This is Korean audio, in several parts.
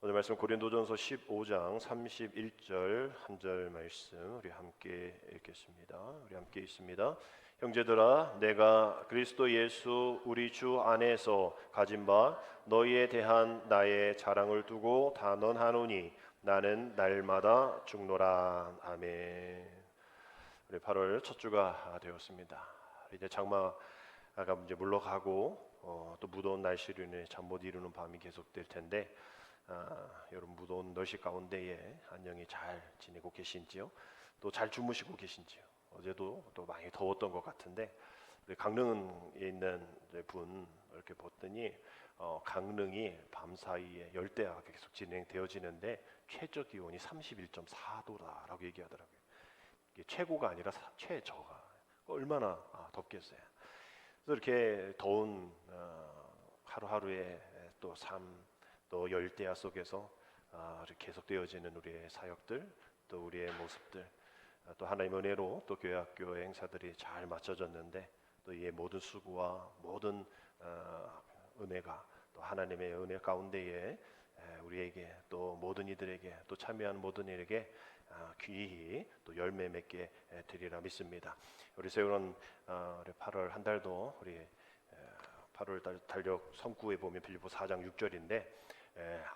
오늘 말씀 고린도전서 15장 31절 한 절 말씀 우리 함께 읽겠습니다. 우리 함께 읽습니다. 형제들아, 내가 그리스도 예수 우리 주 안에서 가진 바 너희에 대한 나의 자랑을 두고 단언하노니 나는 날마다 죽노라. 아멘. 우리 8월 첫 주가 되었습니다. 이제 장마가 이제 물러가고 또 무더운 날씨로 인해 잠 못 이루는 밤이 계속될 텐데 여러분 무더운 날씨 가운데에 안녕히 잘 지내고 계신지요? 또 잘 주무시고 계신지요? 어제도 또 많이 더웠던 것 같은데 강릉에 있는 분 이렇게 봤더니 강릉이 밤 사이에 열대야가 계속 진행되어지는데 최저 기온이 31.4도다라고 얘기하더라고요. 이게 최고가 아니라 최저가 얼마나 덥겠어요. 그래서 이렇게 더운 하루하루의 또 삶, 또 열대야 속에서 이렇게 계속되어지는 우리의 사역들, 또 우리의 모습들, 또 하나님의 은혜로 또 교회 학교 행사들이 잘 맞춰졌는데 또 이 모든 수고와 모든 은혜가 또 하나님의 은혜 가운데에 우리에게 또 모든 이들에게 또 참여한 모든 이에게 귀히 또 열매 맺게 되리라 믿습니다. 우리 세우는 우리 8월 한 달도 우리 8월 달력 성구에 보면 빌립보 4장 6절인데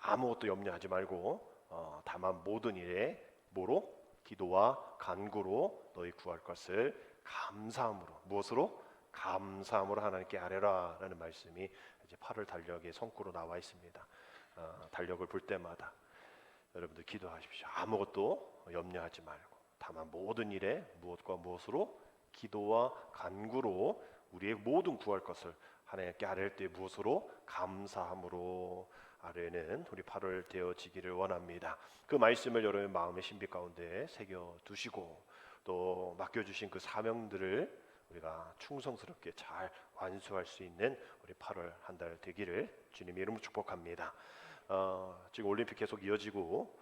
아무것도 염려하지 말고 다만 모든 일에 뭐로? 기도와 간구로 너희 구할 것을 감사함으로. 무엇으로? 감사함으로 하나님께 아뢰라 라는 말씀이 이제 8월 달력의 성구로 나와 있습니다. 달력을 볼 때마다 여러분들 기도하십시오. 아무것도 염려하지 말고 다만 모든 일에 무엇과 무엇으로? 기도와 간구로 우리의 모든 구할 것을 하나님께 아뢰을 때 무엇으로? 감사함으로 아뢰는 우리 8월 되어지기를 원합니다. 그 말씀을 여러분의 마음의 신비 가운데 새겨 두시고 또 맡겨주신 그 사명들을 우리가 충성스럽게 잘 완수할 수 있는 우리 8월 한 달 되기를 주님의 이름으로 축복합니다. 지금 올림픽 계속 이어지고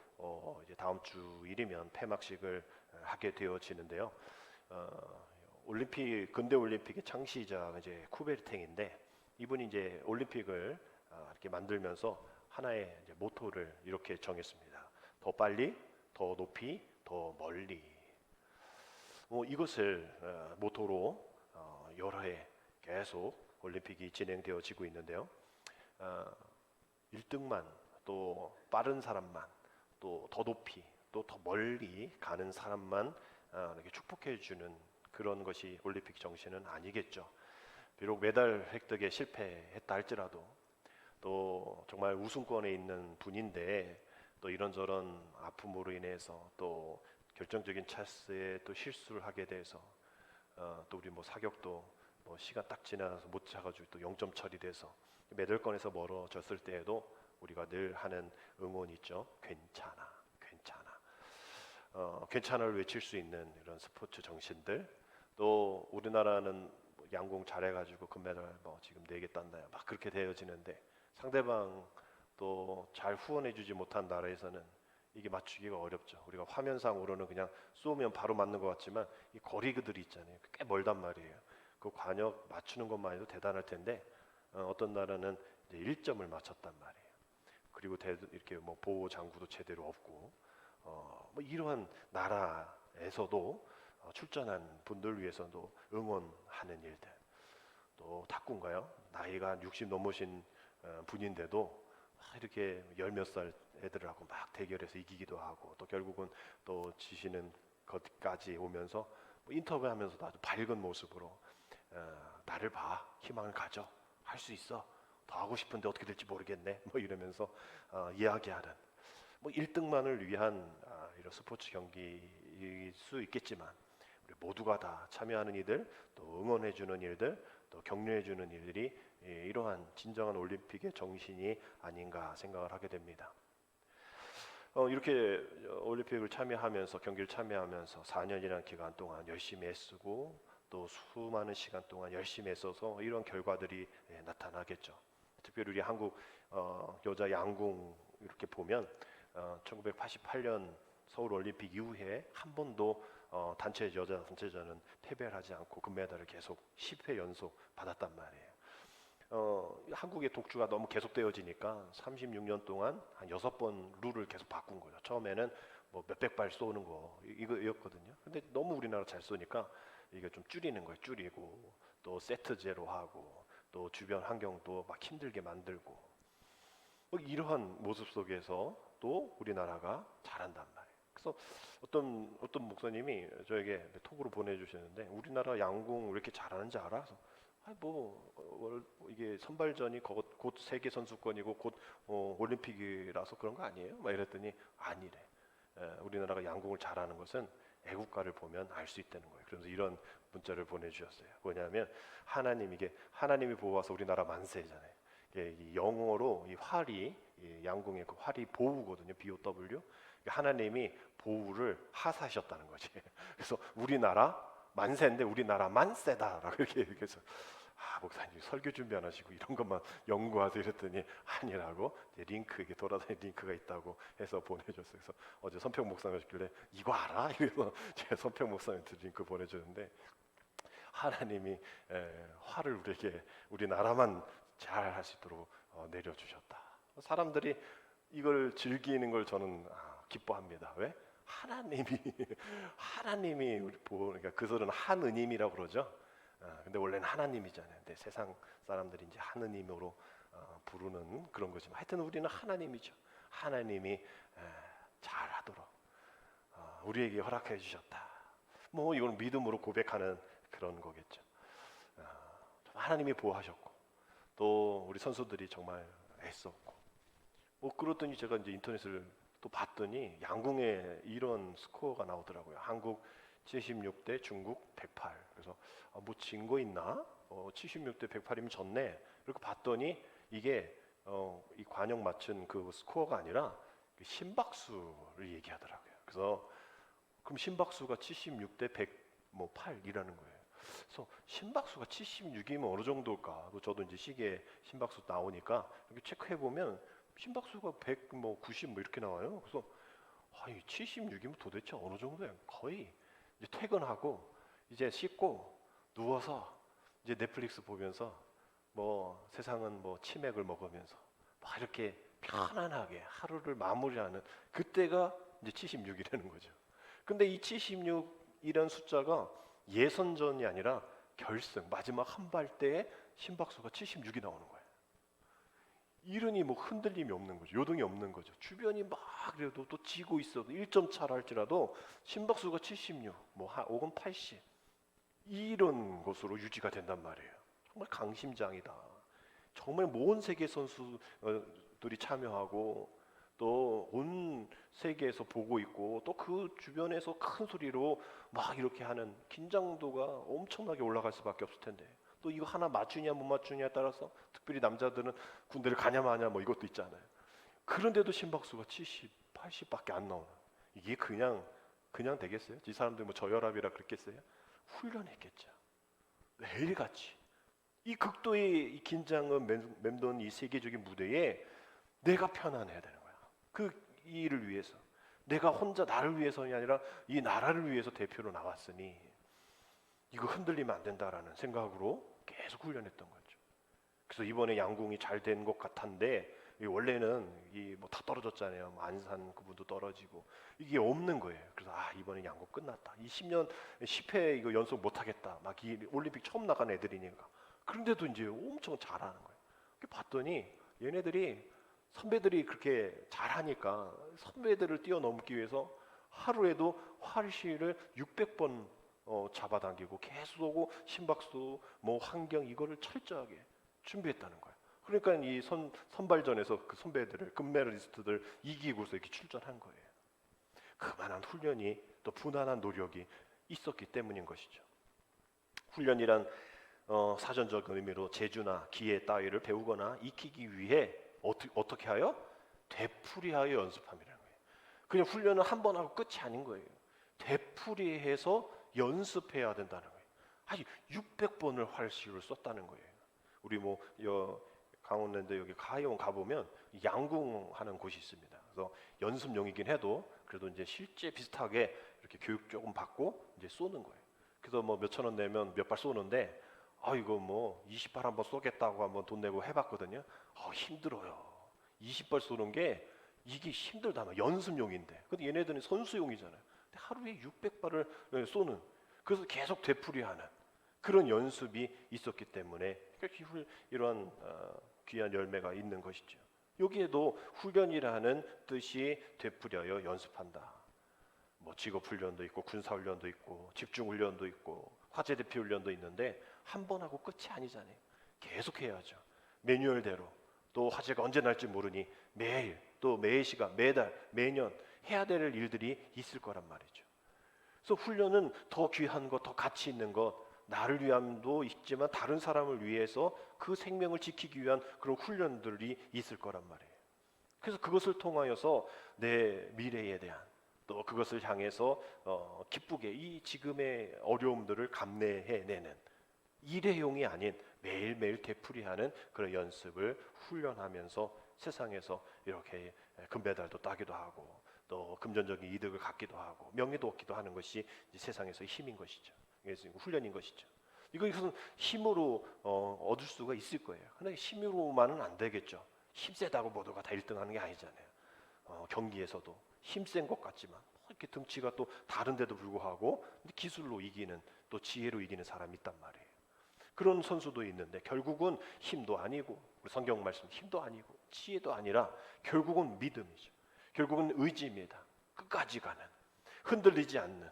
이제 다음 주 일이면 폐막식을 하게 되어지는데요. 올림픽 근대 올림픽의 창시자가 이제 쿠베르탱인데 이분이 이제 올림픽을 이렇게 만들면서 하나의 이제 모토를 이렇게 정했습니다. 더 빨리, 더 높이, 더 멀리. 이것을 모토로 여러 해 계속 올림픽이 진행되어지고 있는데요. 1등만 또 빠른 사람만 또 더 높이 또 더 멀리 가는 사람만 이렇게 축복해 주는 그런 것이 올림픽 정신은 아니겠죠. 비록 메달 획득에 실패했다 할지라도 또 정말 우승권에 있는 분인데 또 이런저런 아픔으로 인해서 또 결정적인 찬스에 또 실수를 하게 돼서 또 우리 사격도 시간 딱 지나서 못 차가지고 또 0점 처리돼서 메달권에서 멀어졌을 때에도 우리가 늘 하는 응원이 있죠. 괜찮아, 괜찮아. 괜찮아를 외칠 수 있는 이런 스포츠 정신들. 또 우리나라는 양궁 잘해가지고 금메달 지금 4개 땄나요? 막 그렇게 되어지는데 상대방 또 잘 후원해주지 못한 나라에서는 이게 맞추기가 어렵죠. 우리가 화면상으로는 그냥 쏘면 바로 맞는 것 같지만 이 거리들이 있잖아요. 꽤 멀단 말이에요. 그 관역 맞추는 것만 해도 대단할 텐데 어떤 나라는 이제 1점을 맞췄단 말이에요. 그리고 이렇게 보호 장구도 제대로 없고 이러한 나라에서도 출전한 분들 위해서도 응원하는 일들. 또 탁구인가요? 나이가 60 넘으신 분인데도 이렇게 10몇 살 애들하고 막 대결해서 이기기도 하고 또 결국은 또 지시는 것까지 오면서 인터뷰하면서도 아주 밝은 모습으로 나를 봐, 희망을 가져, 할 수 있어, 더 하고 싶은데 어떻게 될지 모르겠네 이러면서 이야기하는 1등만을 위한 이런 스포츠 경기일 수 있겠지만 우리 모두가 다 참여하는 이들, 또 응원해주는 일들, 또 격려해주는 일들이 이러한 진정한 올림픽의 정신이 아닌가 생각을 하게 됩니다. 이렇게 올림픽을 참여하면서 경기를 참여하면서 4년이라는 기간 동안 열심히 애쓰고 또 수많은 시간 동안 열심히 애써서 이런 결과들이 나타나겠죠. 특별히 우리 한국 여자 양궁 이렇게 보면 1988년 서울 올림픽 이후에 한 번도 여자 단체전은 패배를 하지 않고 금메달을 계속 10회 연속 받았단 말이에요. 한국의 독주가 너무 계속되어지니까 36년 동안 한 6번 룰을 계속 바꾼 거죠. 처음에는 뭐 몇백 발 쏘는 거 이거였거든요. 근데 너무 우리나라 잘 쏘니까 이게 좀 줄이는 거예요. 줄이고 또 세트제로 하고 또 주변 환경도 막 힘들게 만들고 이러한 모습 속에서 또 우리나라가 잘한단 말이에요. 그래서 어떤 목사님이 저에게 톡으로 보내주셨는데 우리나라 양궁 왜 이렇게 잘하는지 알아? 그래서 이게 선발전이 곧 세계 선수권이고 곧 올림픽이라서 그런 거 아니에요? 막 이랬더니 아니래. 우리나라가 양궁을 잘하는 것은 애국가를 보면 알 수 있다는 거예요. 그래서 이런 문자를 보내주셨어요. 뭐냐면 하나님이 보호하서 우리나라 만세잖아요. 이 영어로 이 활이 양궁의 그 활이 보우거든요. BOW. 하나님이 보우를 하사하셨다는 거지. 그래서 우리나라 만세인데 우리나라만 세다라고 이렇게 얘기해서 목사님 설교 준비 안 하시고 이런 것만 연구하세요 이랬더니 아니라고 이게 돌아다니는 링크가 있다고 해서 보내줬어요. 그래서 어제 선평 목사님 하셨길래 이거 알아? 이래서 제가 선평 목사님한테 링크 보내줬는데 하나님이 화를 우리나라만 잘 할 수 있도록 내려주셨다. 사람들이 이걸 즐기는 걸 저는 기뻐합니다. 왜? 하나님이 그러니까 그들은 하느님이라고 그러죠. 근데 원래는 하나님이잖아요. 근데 세상 사람들이 이제 하느님으로 부르는 그런 거지만 하여튼 우리는 하나님이죠. 하나님이 잘하도록 우리에게 허락해 주셨다. 뭐 이건 믿음으로 고백하는 그런 거겠죠. 하나님이 보호하셨고 또 우리 선수들이 정말 애썼고 그렇더니 제가 이제 인터넷을 또 봤더니 양궁에 이런 스코어가 나오더라고요. 한국 76대 중국 108. 그래서 뭐 진 거 있나? 76대 108이면 졌네. 이렇게 봤더니 이게 이 관영 맞춘 그 스코어가 아니라 그 심박수를 얘기하더라고요. 그래서 그럼 심박수가 76대 108이라는 거예요. 그래서 심박수가 76이면 어느 정도일까? 저도 이제 시계 심박수 나오니까 이렇게 체크해 보면 심박수가 190 이렇게 나와요. 그래서 이 76이면 도대체 어느 정도야? 거의 이제 퇴근하고 이제 씻고 누워서 이제 넷플릭스 보면서 세상은 치맥을 먹으면서 막 이렇게 편안하게 하루를 마무리하는 그때가 이제 76이라는 거죠. 근데 이 76이라는 숫자가 예선전이 아니라 결승 마지막 한 발 때에 심박수가 76이 나오는 거예요. 이러니 흔들림이 없는 거죠. 요동이 없는 거죠. 주변이 막 그래도 또 지고 있어도 1점 차라 할지라도 심박수가 76, 혹은 80 이런 것으로 유지가 된단 말이에요. 정말 강심장이다. 정말 모든 세계 선수들이 참여하고 또 온 세계에서 보고 있고 또 그 주변에서 큰 소리로 막 이렇게 하는 긴장도가 엄청나게 올라갈 수밖에 없을 텐데 또 이거 하나 맞추냐 못 맞추냐에 따라서 특별히 남자들은 군대를 가냐 마냐 이것도 있잖아요. 그런데도 심박수가 70, 80밖에 안 나오는 이게 그냥 되겠어요? 이 사람들 저혈압이라 그랬겠어요? 훈련했겠죠. 매일같이 이 극도의 이 긴장을 맴도는 이 세계적인 무대에 내가 편안해야 되는 거야. 그 일을 위해서 내가 혼자 나를 위해서이 아니라 이 나라를 위해서 대표로 나왔으니 이거 흔들리면 안 된다라는 생각으로 계속 훈련했던 거죠. 그래서 이번에 양궁이 잘 된 것 같은데 원래는 다 떨어졌잖아요. 안산 그분도 떨어지고 이게 없는 거예요. 그래서 이번에 양궁 끝났다. 이 10년 10회 이거 연속 못 하겠다. 이 올림픽 처음 나간 애들이니까. 그런데도 이제 엄청 잘하는 거예요. 봤더니 얘네들이 선배들이 그렇게 잘하니까 선배들을 뛰어넘기 위해서 하루에도 활시를 600번 잡아당기고 계속 오고 심박수 환경 이거를 철저하게 준비했다는 거예요. 그러니까 이 선발전에서 그 선배들을 금메달리스트들 이기고서 이렇게 출전한 거예요. 그만한 훈련이 또 분한한 노력이 있었기 때문인 것이죠. 훈련이란 사전적 의미로 재주나 기회 따위를 배우거나 익히기 위해 어떻게 하여? 되풀이하여 연습함이라는 거예요. 그냥 훈련은 한 번 하고 끝이 아닌 거예요. 되풀이해서 연습해야 된다는 거예요. 600번을 활시를 썼다는 거예요. 우리 강원랜드 여기 가해원 가보면 양궁하는 곳이 있습니다. 그래서 연습용이긴 해도 그래도 이제 실제 비슷하게 이렇게 교육 조금 받고 이제 쏘는 거예요. 그래서 몇천 원 내면 몇 발 쏘는데 이거 뭐 20발 한번 쏘겠다고 한번 돈 내고 해봤거든요. 힘들어요. 20발 쏘는 게 이게 힘들다. 연습용인데. 근데 얘네들은 선수용이잖아요. 근데 하루에 600발을 쏘는, 그래서 계속 되풀이하는 그런 연습이 있었기 때문에 이러한 귀한 열매가 있는 것이죠. 여기에도 훈련이라는 뜻이 되풀이하여 연습한다. 뭐 직업훈련도 있고 군사훈련도 있고 집중훈련도 있고 화재대피 훈련도 있는데 한 번 하고 끝이 아니잖아요. 계속 해야죠. 매뉴얼대로. 또 화재가 언제 날지 모르니 매일, 또 매 시간, 매달, 매년 해야 될 일들이 있을 거란 말이죠. 그래서 훈련은 더 귀한 것, 더 가치 있는 것, 나를 위함도 있지만 다른 사람을 위해서 그 생명을 지키기 위한 그런 훈련들이 있을 거란 말이에요. 그래서 그것을 통하여서 내 미래에 대한, 또 그것을 향해서 기쁘게 이 지금의 어려움들을 감내해내는 일회용이 아닌 매일매일 되풀이하는 그런 연습을 훈련하면서 세상에서 이렇게 금메달도 따기도 하고 또 금전적인 이득을 갖기도 하고 명예도 얻기도 하는 것이 이제 세상에서 힘인 것이죠. 그래서 훈련인 것이죠. 이것은 힘으로 얻을 수가 있을 거예요. 그런데 힘으로만은 안 되겠죠. 힘세다고 모두가 다 1등하는 게 아니잖아요. 경기에서도 힘센 것 같지만 이렇게 등치가 또 다른데도 불구하고 기술로 이기는, 또 지혜로 이기는 사람이 있단 말이에요. 그런 선수도 있는데 결국은 힘도 아니고, 우리 성경 말씀 힘도 아니고 지혜도 아니라 결국은 믿음이죠. 결국은 의지입니다. 끝까지 가는, 흔들리지 않는,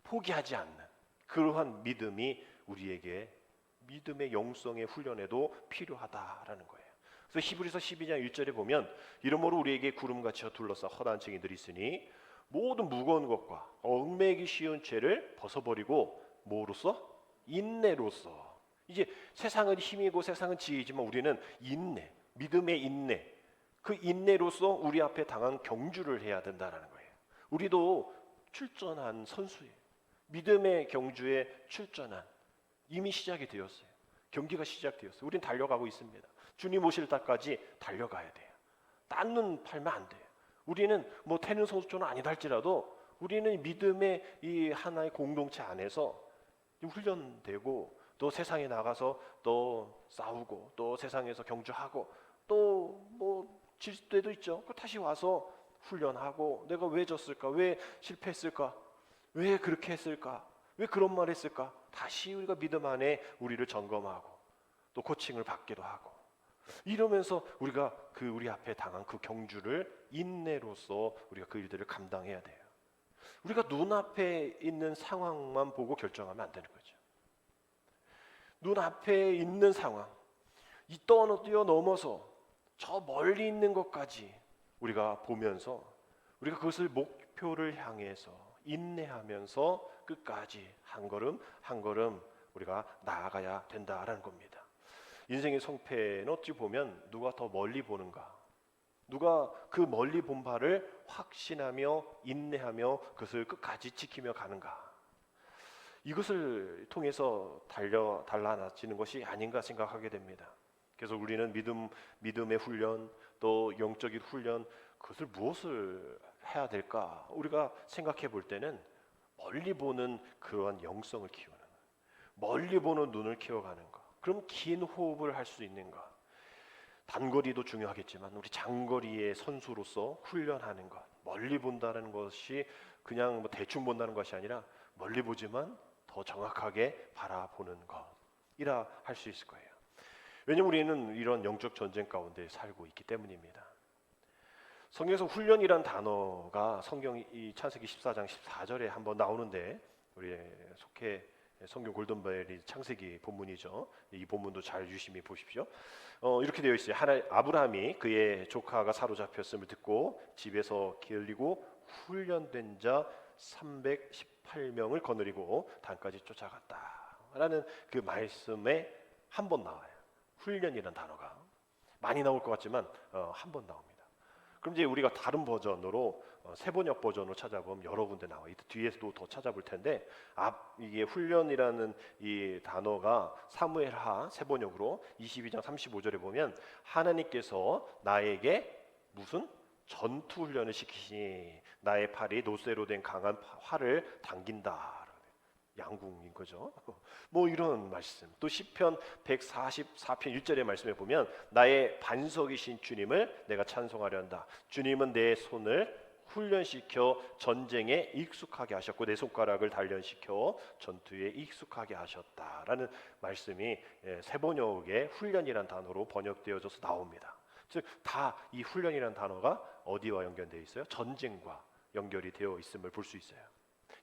포기하지 않는 그러한 믿음이 우리에게 믿음의 영성의 훈련에도 필요하다라는 거예요. 그래서 히브리서 12장 1절에 보면 이러므로 우리에게 구름같이 둘러싸 허다한 층이 있으니 모든 무거운 것과 얽매이기 쉬운 죄를 벗어버리고 뭐로써? 인내로써. 이제 세상은 힘이고 세상은 지혜이지만 우리는 인내, 믿음의 인내, 그 인내로서 우리 앞에 당한 경주를 해야 된다는 거예요. 우리도 출전한 선수예요. 믿음의 경주에 출전한, 이미 시작이 되었어요. 경기가 시작되었어요. 우리는 달려가고 있습니다. 주님 오실 때까지 달려가야 돼요. 딴 팔면 안 돼요. 우리는 뭐 태능 선수촌은 아니다 할지라도 우리는 믿음의 이 하나의 공동체 안에서 훈련되고 또 세상에 나가서 또 싸우고 또 세상에서 경주하고 또 뭐 질 때도 있죠. 다시 와서 훈련하고 내가 왜 졌을까? 왜 실패했을까? 왜 그렇게 했을까? 왜 그런 말 했을까? 다시 우리가 믿음 안에 우리를 점검하고 또 코칭을 받기도 하고 이러면서 우리가 우리 앞에 당한 그 경주를 인내로서 우리가 그 일들을 감당해야 돼요. 우리가 눈앞에 있는 상황만 보고 결정하면 안 되는 거죠. 눈앞에 있는 상황, 이 뛰어넘어서 저 멀리 있는 것까지 우리가 보면서 우리가 그것을 목표를 향해서 인내하면서 끝까지 한 걸음 한 걸음 우리가 나아가야 된다라는 겁니다. 인생의 성패는 어찌 보면 누가 더 멀리 보는가, 누가 그 멀리 본 바를 확신하며 인내하며 그것을 끝까지 지키며 가는가, 이것을 통해서 달라지는 것이 아닌가 생각하게 됩니다. 그래서 우리는 믿음의 훈련, 또 영적인 훈련, 그것을 무엇을 해야 될까? 우리가 생각해 볼 때는 멀리 보는 그러한 영성을 키우는, 멀리 보는 눈을 키워가는 것. 그럼 긴 호흡을 할 수 있는가? 단거리도 중요하겠지만 우리 장거리의 선수로서 훈련하는 것, 멀리 본다는 것이 그냥 뭐 대충 본다는 것이 아니라 멀리 보지만 더 정확하게 바라보는 것이라 할 수 있을 거예요. 왜냐하면 우리는 이런 영적 전쟁 가운데 살고 있기 때문입니다. 성경에서 훈련이란 단어가 성경 이 창세기 14장 14절에 한번 나오는데, 우리 속해 성경 골든벨이 창세기 본문이죠. 이 본문도 잘 유심히 보십시오. 이렇게 되어 있어요. 아브라함이 그의 조카가 사로잡혔음을 듣고 집에서 게을리고 훈련된 자 318명을 거느리고 단까지 쫓아갔다라는 그 말씀에 한 번 나와요. 훈련이라는 단어가 많이 나올 것 같지만 한 번 나옵니다. 그럼 이제 우리가 다른 버전으로 세번역 버전으로 찾아보면 여러 군데 나와요. 이 뒤에서도 더 찾아볼 텐데 이게 훈련이라는 이 단어가 사무엘하 세번역으로 22장 35절에 보면 하나님께서 나에게 무슨 전투 훈련을 시키시니 나의 팔이 노쇠로 된 강한 활을 당긴다. 양궁인 거죠. 뭐 이런 말씀. 또 시편 144편 1절의 말씀에 보면 나의 반석이신 주님을 내가 찬송하려 한다. 주님은 내 손을 훈련시켜 전쟁에 익숙하게 하셨고 내 손가락을 단련시켜 전투에 익숙하게 하셨다라는 말씀이 세번역에 훈련이란 단어로 번역되어져서 나옵니다. 즉 다 이 훈련이란 단어가 어디와 연결되어 있어요? 전쟁과 연결이 되어 있음을 볼 수 있어요.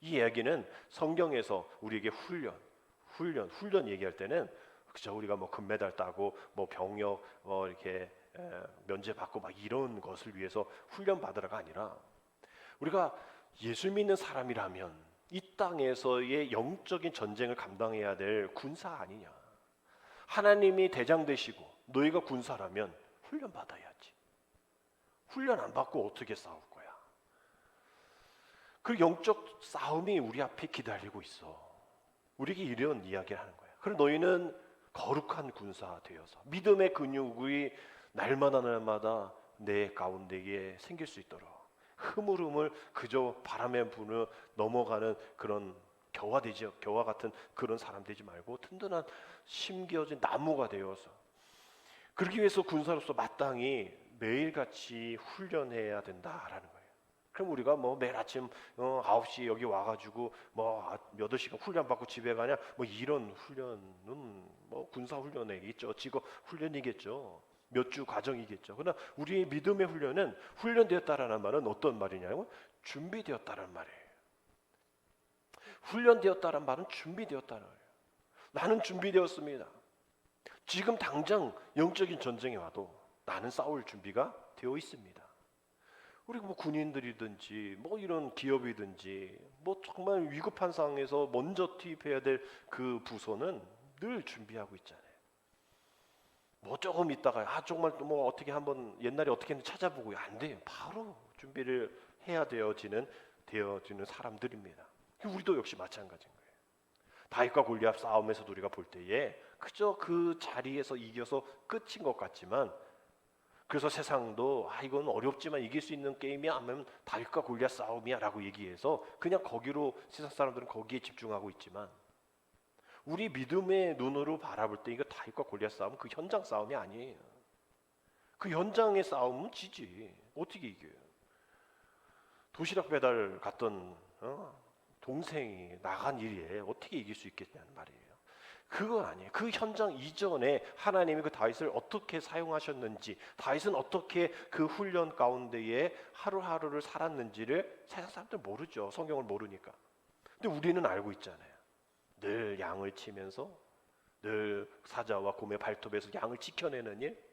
이 이야기는 성경에서 우리에게 훈련 얘기할 때는 그저 우리가 뭐 금메달 따고 뭐 병역 이렇게 면제받고 막 이런 것을 위해서 훈련 받으라가 아니라 우리가 예수 믿는 사람이라면 이 땅에서의 영적인 전쟁을 감당해야 될 군사 아니냐. 하나님이 대장 되시고 너희가 군사라면 훈련 받아야지. 훈련 안 받고 어떻게 싸울 거야? 그 영적 싸움이 우리 앞에 기다리고 있어. 우리에게 이런 이야기를 하는 거야. 그럼 너희는 거룩한 군사 되어서 믿음의 근육이 날마다 내 가운데에 생길 수 있도록 흐물흐물 그저 바람에 부는 넘어가는 그런 겨와 같은 그런 사람 되지 말고 든든한 심겨진 나무가 되어서 그러기 위해서 군사로서 마땅히 매일같이 훈련해야 된다라는 거예요. 그럼 우리가 뭐 매일 아침 9시 여기 와가지고 뭐 몇 시간 훈련 받고 집에 가냐 뭐 이런 훈련은 뭐 군사 훈련이겠죠. 직업 훈련이겠죠. 몇 주 과정이겠죠. 그러나 우리의 믿음의 훈련은 훈련되었다라는 말은 어떤 말이냐면 준비되었다는 말이에요. 훈련되었다는 말은 준비되었다는 거예요. 나는 준비되었습니다. 지금 당장 영적인 전쟁에 와도 나는 싸울 준비가 되어 있습니다. 우리 뭐 군인들이든지 뭐 이런 기업이든지 뭐 정말 위급한 상황에서 먼저 투입해야 될 그 부서는 늘 준비하고 있잖아요. 뭐 조금 있다가 정말 뭐 어떻게 한번 옛날에 어떻게 했는지 찾아보고 안 돼요. 바로 준비를 해야 되어지는 사람들입니다. 우리도 역시 마찬가지인 거예요. 다윗과 골리앗 싸움에서도 우리가 볼 때에 그저 그 자리에서 이겨서 끝인 것 같지만 그래서 세상도 이건 어렵지만 이길 수 있는 게임이 아니면 다윗과 골리앗 싸움이야 라고 얘기해서 그냥 거기로 세상 사람들은 거기에 집중하고 있지만 우리 믿음의 눈으로 바라볼 때 이거 다윗과 골리앗 싸움은 그 현장 싸움이 아니에요. 그 현장의 싸움은 지지. 어떻게 이겨요? 도시락 배달 갔던 동생이 나간 일에 어떻게 이길 수 있겠냐는 말이에요. 그거 아니에요. 그 현장 이전에 하나님이 그 다윗을 어떻게 사용하셨는지, 다윗은 어떻게 그 훈련 가운데에 하루하루를 살았는지를 세상 사람들 모르죠. 성경을 모르니까. 근데 우리는 알고 있잖아요. 늘 양을 치면서 늘 사자와 곰의 발톱에서 양을 지켜내는 일,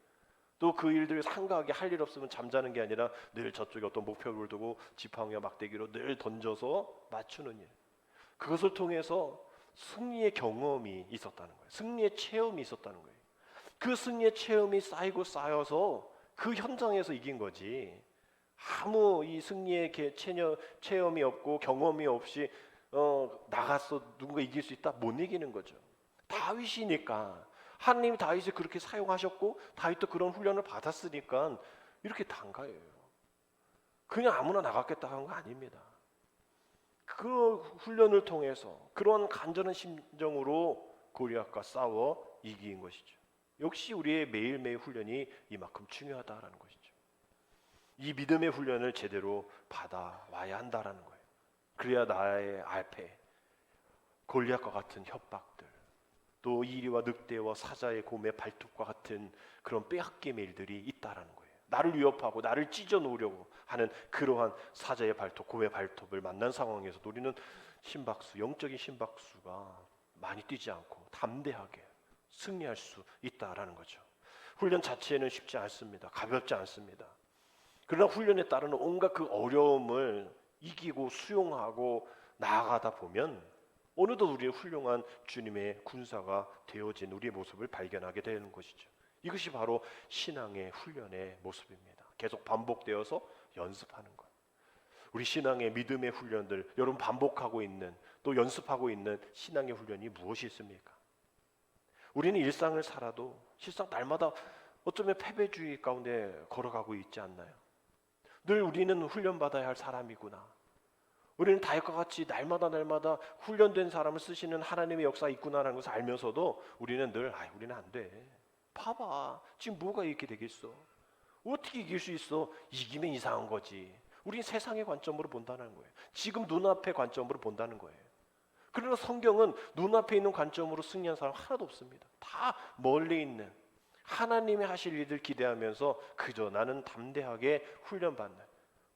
또 그 일들 한가하게 할 일 없으면 잠자는 게 아니라 늘 저쪽에 어떤 목표를 두고 지팡이와 막대기로 늘 던져서 맞추는 일. 그것을 통해서 승리의 경험이 있었다는 거예요. 승리의 체험이 있었다는 거예요. 그 승리의 체험이 쌓여서 그 현장에서 이긴 거지. 아무 이 승리의 체험이 없고 경험이 없이 나가서 누군가 이길 수 있다? 못 이기는 거죠. 다윗이니까 하나님이 다윗을 그렇게 사용하셨고 다윗도 그런 훈련을 받았으니까 이렇게 단가예요. 그냥 아무나 나갔겠다 하는 거 아닙니다. 그 훈련을 통해서 그런 간절한 심정으로 골리앗과 싸워 이긴 것이죠. 역시 우리의 매일매일 훈련이 이만큼 중요하다라는 것이죠. 이 믿음의 훈련을 제대로 받아와야 한다라는 거예요. 그래야 나의 앞에 골리앗과 같은 협박들, 또 이리와 늑대와 사자의 곰의 발톱과 같은 그런 빼앗김의 일들이 있다라는 거예요. 나를 위협하고 나를 찢어 놓으려고 하는 그러한 사자의 발톱, 곰의 발톱을 만난 상황에서 우리는 영적인 심박수가 많이 뛰지 않고 담대하게 승리할 수 있다라는 거죠. 훈련 자체는 쉽지 않습니다. 가볍지 않습니다. 그러나 훈련에 따르는 온갖 그 어려움을 이기고 수용하고 나아가다 보면 어느덧 우리의 훌륭한 주님의 군사가 되어진 우리의 모습을 발견하게 되는 것이죠. 이것이 바로 신앙의 훈련의 모습입니다. 계속 반복되어서 연습하는 것. 우리 신앙의 믿음의 훈련들, 여러분 반복하고 있는 또 연습하고 있는 신앙의 훈련이 무엇이 있습니까? 우리는 일상을 살아도 실상 날마다 어쩌면 패배주의 가운데 걸어가고 있지 않나요? 늘 우리는 훈련받아야 할 사람이구나. 우리는 다윗과 같이 날마다 훈련된 사람을 쓰시는 하나님의 역사가 있구나라는 것을 알면서도 우리는 늘 우리는 안 돼. 봐봐. 지금 뭐가 이렇게 되겠어? 어떻게 이길 수 있어? 이기면 이상한 거지. 우리는 세상의 관점으로 본다는 거예요. 지금 눈앞의 관점으로 본다는 거예요. 그러나 성경은 눈앞에 있는 관점으로 승리한 사람 하나도 없습니다. 다 멀리 있는 하나님이 하실 일들 기대하면서 그저 나는 담대하게 훈련받는.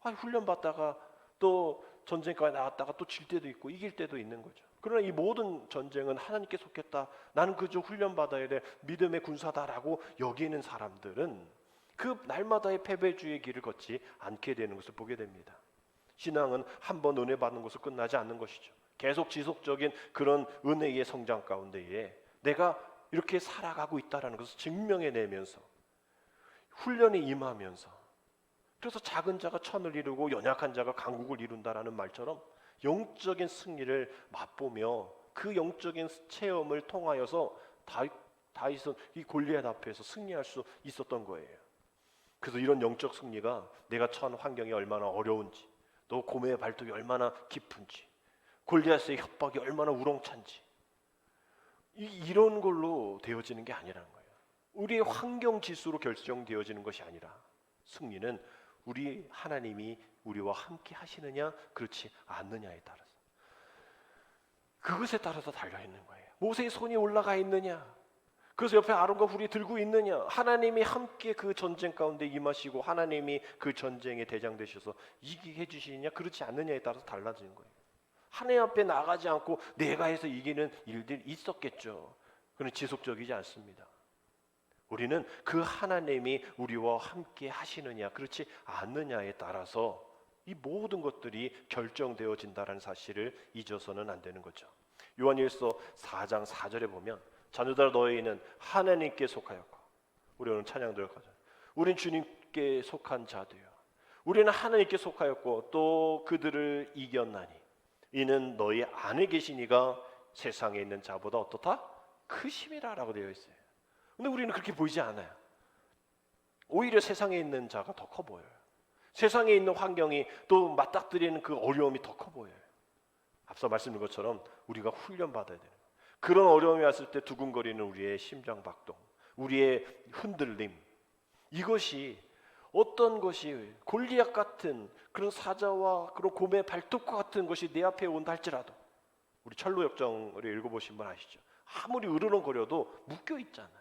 훈련받다가 또 전쟁까지 나갔다가 또 질 때도 있고 이길 때도 있는 거죠. 그러나 이 모든 전쟁은 하나님께 속했다. 나는 그저 훈련받아야 될 믿음의 군사다라고 여기는 사람들은 그 날마다의 패배주의 길을 걷지 않게 되는 것을 보게 됩니다. 신앙은 한 번 은혜 받는 것으로 끝나지 않는 것이죠. 계속 지속적인 그런 은혜의 성장 가운데에 내가 이렇게 살아가고 있다는 것을 증명해내면서 훈련에 임하면서, 그래서 작은 자가 천을 이루고 연약한 자가 강국을 이룬다라는 말처럼 영적인 승리를 맛보며 그 영적인 체험을 통하여서 다윗은 이 골리앗 앞에서 승리할 수 있었던 거예요. 그래서 이런 영적 승리가 내가 처한 환경이 얼마나 어려운지, 또 고매의 발톱이 얼마나 깊은지, 골리앗의 협박이 얼마나 우렁찬지, 이런 걸로 되어지는 게 아니라는 거예요. 우리의 환경 지수로 결정되어지는 것이 아니라 승리는 우리 하나님이 우리와 함께 하시느냐 그렇지 않느냐에 따라서, 그것에 따라서 달려있는 거예요. 모세의 손이 올라가 있느냐, 그래서 옆에 아론과 훌이 들고 있느냐, 하나님이 함께 그 전쟁 가운데 임하시고 하나님이 그 전쟁의 대장 되셔서 이기게 해주시느냐 그렇지 않느냐에 따라서 달라지는 거예요. 하나님 앞에 나가지 않고 내가 해서 이기는 일들이 있었겠죠. 그건 지속적이지 않습니다. 우리는 그 하나님이 우리와 함께 하시느냐 그렇지 않느냐에 따라서 이 모든 것들이 결정되어진다는 사실을 잊어서는 안 되는 거죠. 요한일서 4장 4절에 보면 자녀들아 너희는 하나님께 속하였고, 우리 오늘 찬양 들어가죠. 우린 주님께 속한 자들이요, 우리는 하나님께 속하였고 또 그들을 이겼나니 이는 너희 안에 계신 이가 세상에 있는 자보다 어떻다? 크심이라라고 되어 있어요. 근데 우리는 그렇게 보이지 않아요. 오히려 세상에 있는 자가 더 커 보여요. 세상에 있는 환경이 또 맞닥뜨리는 그 어려움이 더 커 보여요. 앞서 말씀드린 것처럼 우리가 훈련받아야 되는 거예요. 그런 어려움이 왔을 때 두근거리는 우리의 심장박동, 우리의 흔들림, 이것이 어떤 것이 골리앗 같은 그런 사자와 그런 곰의 발톱과 같은 것이 내 앞에 온다 할지라도, 우리 철로역정을 읽어보신 분 아시죠? 아무리 으르렁거려도 묶여 있잖아요.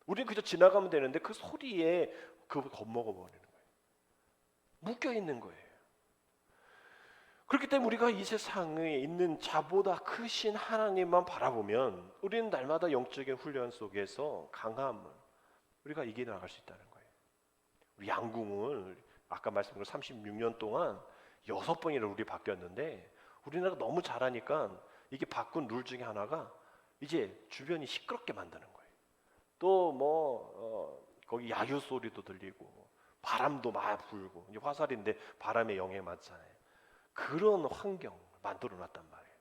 우리는 그저 지나가면 되는데 그 소리에 그걸 겁먹어 버리는 거예요. 묶여 있는 거예요. 그렇기 때문에 우리가 이 세상에 있는 자보다 크신 하나님만 바라보면 우리는 날마다 영적인 훈련 속에서 강함을 우리가 이겨나갈 수 있다는 거예요. 우리 양궁을 아까 말씀드린 36년 동안 6번이나 룰이 바뀌었는데 우리나라가 너무 잘하니까 이게 바꾼 룰 중에 하나가 이제 주변이 시끄럽게 만드는 거예요. 또 거기 야유 소리도 들리고 바람도 막 불고, 이제 화살인데 바람의 영향 맞잖아요. 그런 환경을 만들어 놨단 말이에요.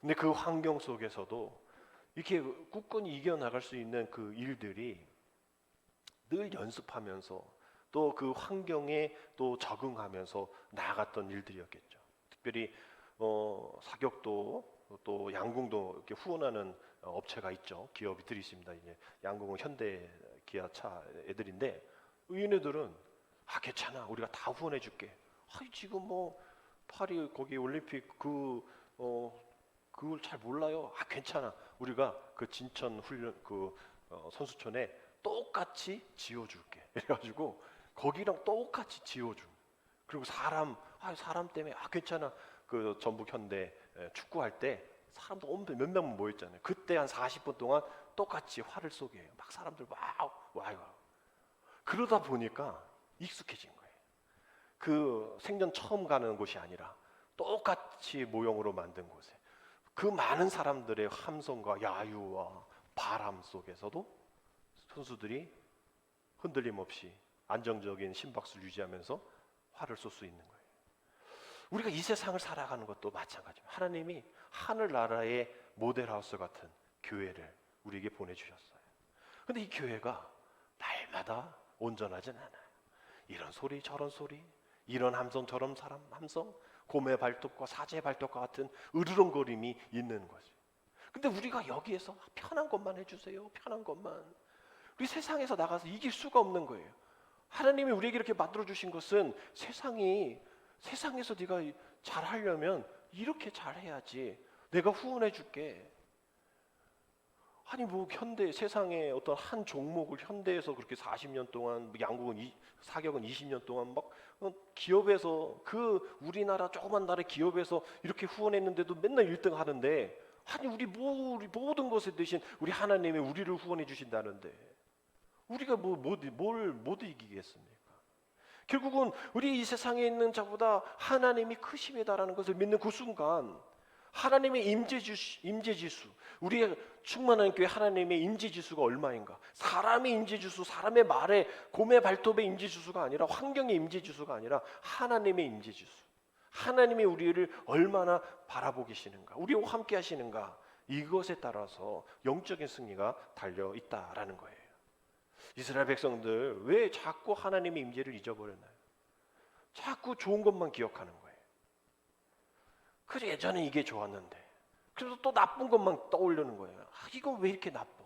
근데 그 환경 속에서도 이렇게 굳건히 이겨나갈 수 있는 그 일들이 늘 연습하면서 또 그 환경에 또 적응하면서 나아갔던 일들이었겠죠. 특별히 사격도 또 양궁도 이렇게 후원하는 업체가 있죠. 기업들이 있습니다. 이제 양궁은 현대 기아차 애들인데 얘네들은 괜찮아, 우리가 다 후원해 줄게. 지금 파리 거기 올림픽 그걸 잘 몰라요. 괜찮아, 우리가 그 진천 훈련 선수촌에 똑같이 지어줄게. 이래가지고 거기랑 똑같이 지어줘. 그리고 사람 때문에 괜찮아. 그 전북 현대 축구할 때 사람도 엄청 몇 명만 모였잖아요. 그때 한 40분 동안 똑같이 활을 쏘게 막 사람들 막 와요. 그러다 보니까 익숙해진 거예요. 그 생전 처음 가는 곳이 아니라 똑같이 모형으로 만든 곳에 그 많은 사람들의 함성과 야유와 바람 속에서도 선수들이 흔들림 없이 안정적인 심박수를 유지하면서 활을 쏠 수 있는 거예요. 우리가 이 세상을 살아가는 것도 마찬가지입니다. 하나님이 하늘나라의 모델하우스 같은 교회를 우리에게 보내주셨어요. 근데 이 교회가 날마다 온전하진 않아요. 이런 소리 저런 소리, 이런 함성처럼 사람 함성, 곰의 발톱과 사제의 발톱과 같은 으르렁거림이 있는 거지. 근데 우리가 여기에서 편한 것만 해주세요, 편한 것만. 우리 세상에서 나가서 이길 수가 없는 거예요. 하나님이 우리에게 이렇게 만들어 주신 것은 세상에서 네가 잘하려면 이렇게 잘해야지. 내가 후원해 줄게. 아니 뭐 현대 세상의 어떤 한 종목을 현대에서 그렇게 40년 동안, 양국은 사격은 20년 동안 막 기업에서 그 우리나라 조그만 나라 기업에서 이렇게 후원했는데도 맨날 1등 하는데, 아니 우리 모든 것에 대신 우리 하나님이 우리를 후원해 주신다는데 우리가 못 이기겠습니까? 결국은 우리 이 세상에 있는 자보다 하나님이 크심이다라는 것을 믿는 그 순간 하나님의 임재지수, 우리의 충만한 교회 하나님의 임재지수가 얼마인가? 사람의 임재지수, 사람의 말에 곰의 발톱의 임재지수가 아니라, 환경의 임재지수가 아니라 하나님의 임재지수, 하나님이 우리를 얼마나 바라보고 계시는가, 우리와 함께 하시는가, 이것에 따라서 영적인 승리가 달려 있다라는 거예요. 이스라엘 백성들 왜 자꾸 하나님의 임재를 잊어버렸나요? 자꾸 좋은 것만 기억하는 거예요. 그래서 예전에 이게 좋았는데, 그래서 또 나쁜 것만 떠올리는 거예요. 이거 왜 이렇게 나빠?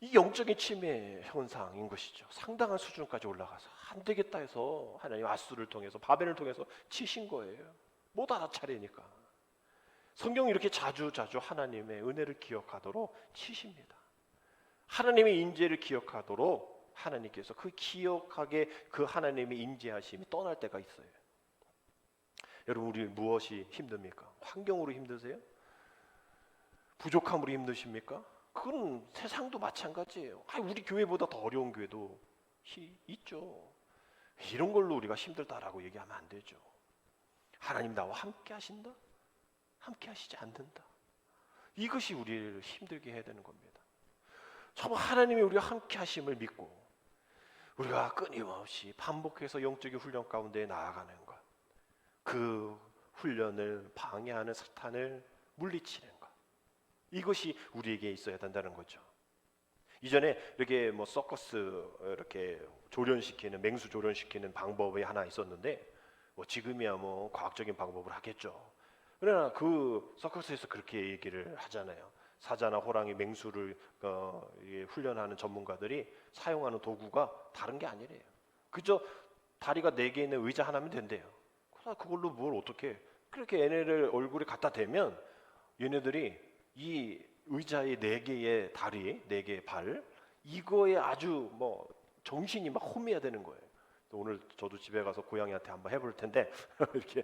이 영적인 침해 현상인 것이죠. 상당한 수준까지 올라가서 안 되겠다 해서 하나님 아수를 통해서, 바벨을 통해서 치신 거예요. 못 알아차리니까. 성경이 이렇게 자주 하나님의 은혜를 기억하도록 치십니다. 하나님의 인재를 기억하도록 하나님께서 기억하게 그 하나님의 인재하심이 떠날 때가 있어요. 여러분, 우리 무엇이 힘듭니까? 환경으로 힘드세요? 부족함으로 힘드십니까? 그건 세상도 마찬가지예요. 우리 교회보다 더 어려운 교회도 있죠. 이런 걸로 우리가 힘들다라고 얘기하면 안 되죠. 하나님 나와 함께 하신다? 함께 하시지 않는다. 이것이 우리를 힘들게 해야 되는 겁니다. 정말 하나님이 우리와 함께 하심을 믿고 우리가 끊임없이 반복해서 영적인 훈련 가운데 나아가는 것, 그 훈련을 방해하는 사탄을 물리치는 것, 이것이 우리에게 있어야 된다는 거죠. 이전에 이렇게 서커스 이렇게 조련시키는, 맹수 조련시키는 방법이 하나 있었는데, 지금이야 과학적인 방법을 하겠죠. 그러나 그 서커스에서 그렇게 얘기를 하잖아요. 사자나 호랑이, 맹수를 훈련하는 전문가들이 사용하는 도구가 다른 게 아니래요. 그저 다리가 4개 있는 의자 하나면 된대요. 그걸로 뭘 어떻게, 그렇게 얘네를 얼굴에 갖다 대면 얘네들이 이 의자의 4개의 다리, 4개의 발, 이거에 아주 정신이 막 혼미해야 되는 거예요. 오늘 저도 집에 가서 고양이한테 한번 해볼 텐데 이렇게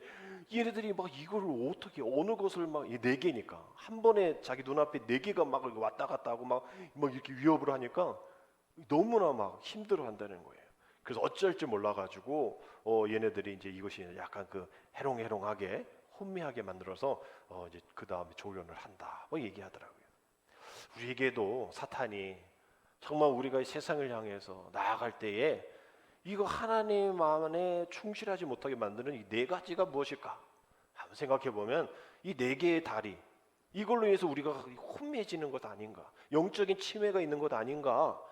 얘네들이 막 이거를 어떻게, 어느 것을 막 4개니까 한 번에 자기 눈앞에 4개가 막 왔다 갔다 하고 막 이렇게 위협을 하니까 너무나 막 힘들어 한다는 거예요. 그래서 어쩔 줄 몰라가지고 얘네들이 이제 이것이 약간 해롱해롱하게 혼미하게 만들어서 이제 그 다음에 조련을 한다 얘기하더라고요. 우리에게도 사탄이 정말 우리가 이 세상을 향해서 나아갈 때에 이거 하나님 안에 충실하지 못하게 만드는 이 4가지가 무엇일까? 한번 생각해 보면 이 4개의 다리, 이걸로 인해서 우리가 혼미해지는 것 아닌가? 영적인 침해가 있는 것 아닌가?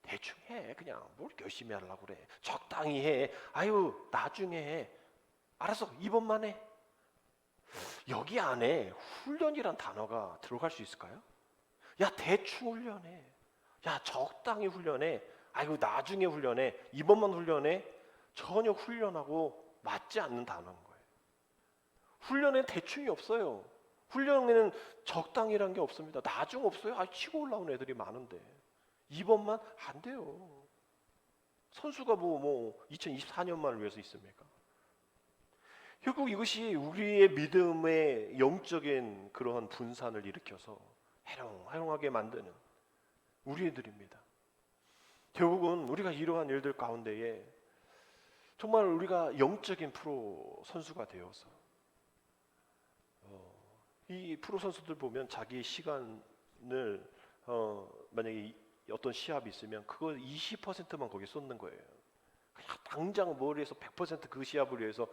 대충 해. 그냥 뭘 열심히 하려고 그래. 적당히 해. 아유 나중에 해. 알았어, 이번만 해. 여기 안에 훈련이란 단어가 들어갈 수 있을까요? 야 대충 훈련해. 야 적당히 훈련해. 아이고 나중에 훈련해. 이번만 훈련해. 전혀 훈련하고 맞지 않는 단어인 거예요. 훈련에는 대충이 없어요. 훈련에는 적당이란 게 없습니다. 나중 없어요. 치고 올라온 애들이 많은데 이번만 안 돼요. 선수가 2024년만을 위해서 있습니까? 결국 이것이 우리의 믿음의 영적인 그러한 분산을 일으켜서 해롱해롱하게 만드는 우리들입니다. 결국은 우리가 이러한 일들 가운데에 정말 우리가 영적인 프로 선수가 되어서 이 프로 선수들 보면 자기 시간을 만약에 어떤 시합이 있으면 그거 20%만 거기에 쏟는 거예요. 그냥 당장 머리에서 100% 그 시합을 위해서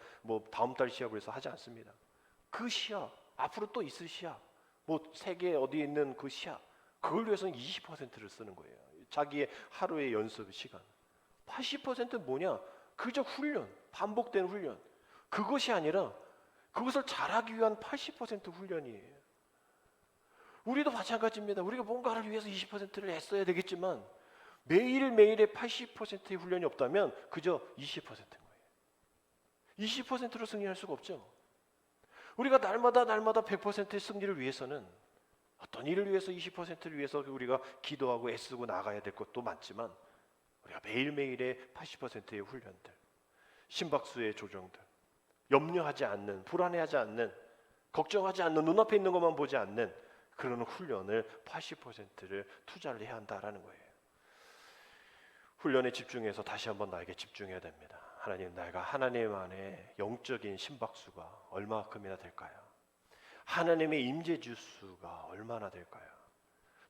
다음 달 시합을 위해서 하지 않습니다. 그 시합, 앞으로 또 있을 시합, 세계 어디에 있는 그 시합, 그걸 위해서는 20%를 쓰는 거예요. 자기의 하루의 연습 시간. 80%는 뭐냐? 그저 훈련, 반복된 훈련. 그것이 아니라 그것을 잘하기 위한 80% 훈련이에요. 우리도 마찬가지입니다. 우리가 뭔가를 위해서 20%를 애써야 되겠지만 매일매일의 80%의 훈련이 없다면 그저 20%인 거예요. 20%로 승리할 수가 없죠. 우리가 날마다 100%의 승리를 위해서는 어떤 일을 위해서 20%를 위해서 우리가 기도하고 애쓰고 나가야 될 것도 많지만 우리가 매일매일의 80%의 훈련들, 심박수의 조정들, 염려하지 않는, 불안해하지 않는, 걱정하지 않는, 눈앞에 있는 것만 보지 않는 그런 훈련을 80%를 투자를 해야 한다라는 거예요. 훈련에 집중해서 다시 한번 나에게 집중해야 됩니다. 하나님, 내가 하나님 안에 영적인 심박수가 얼마큼이나 될까요? 하나님의 임재 주수가 얼마나 될까요?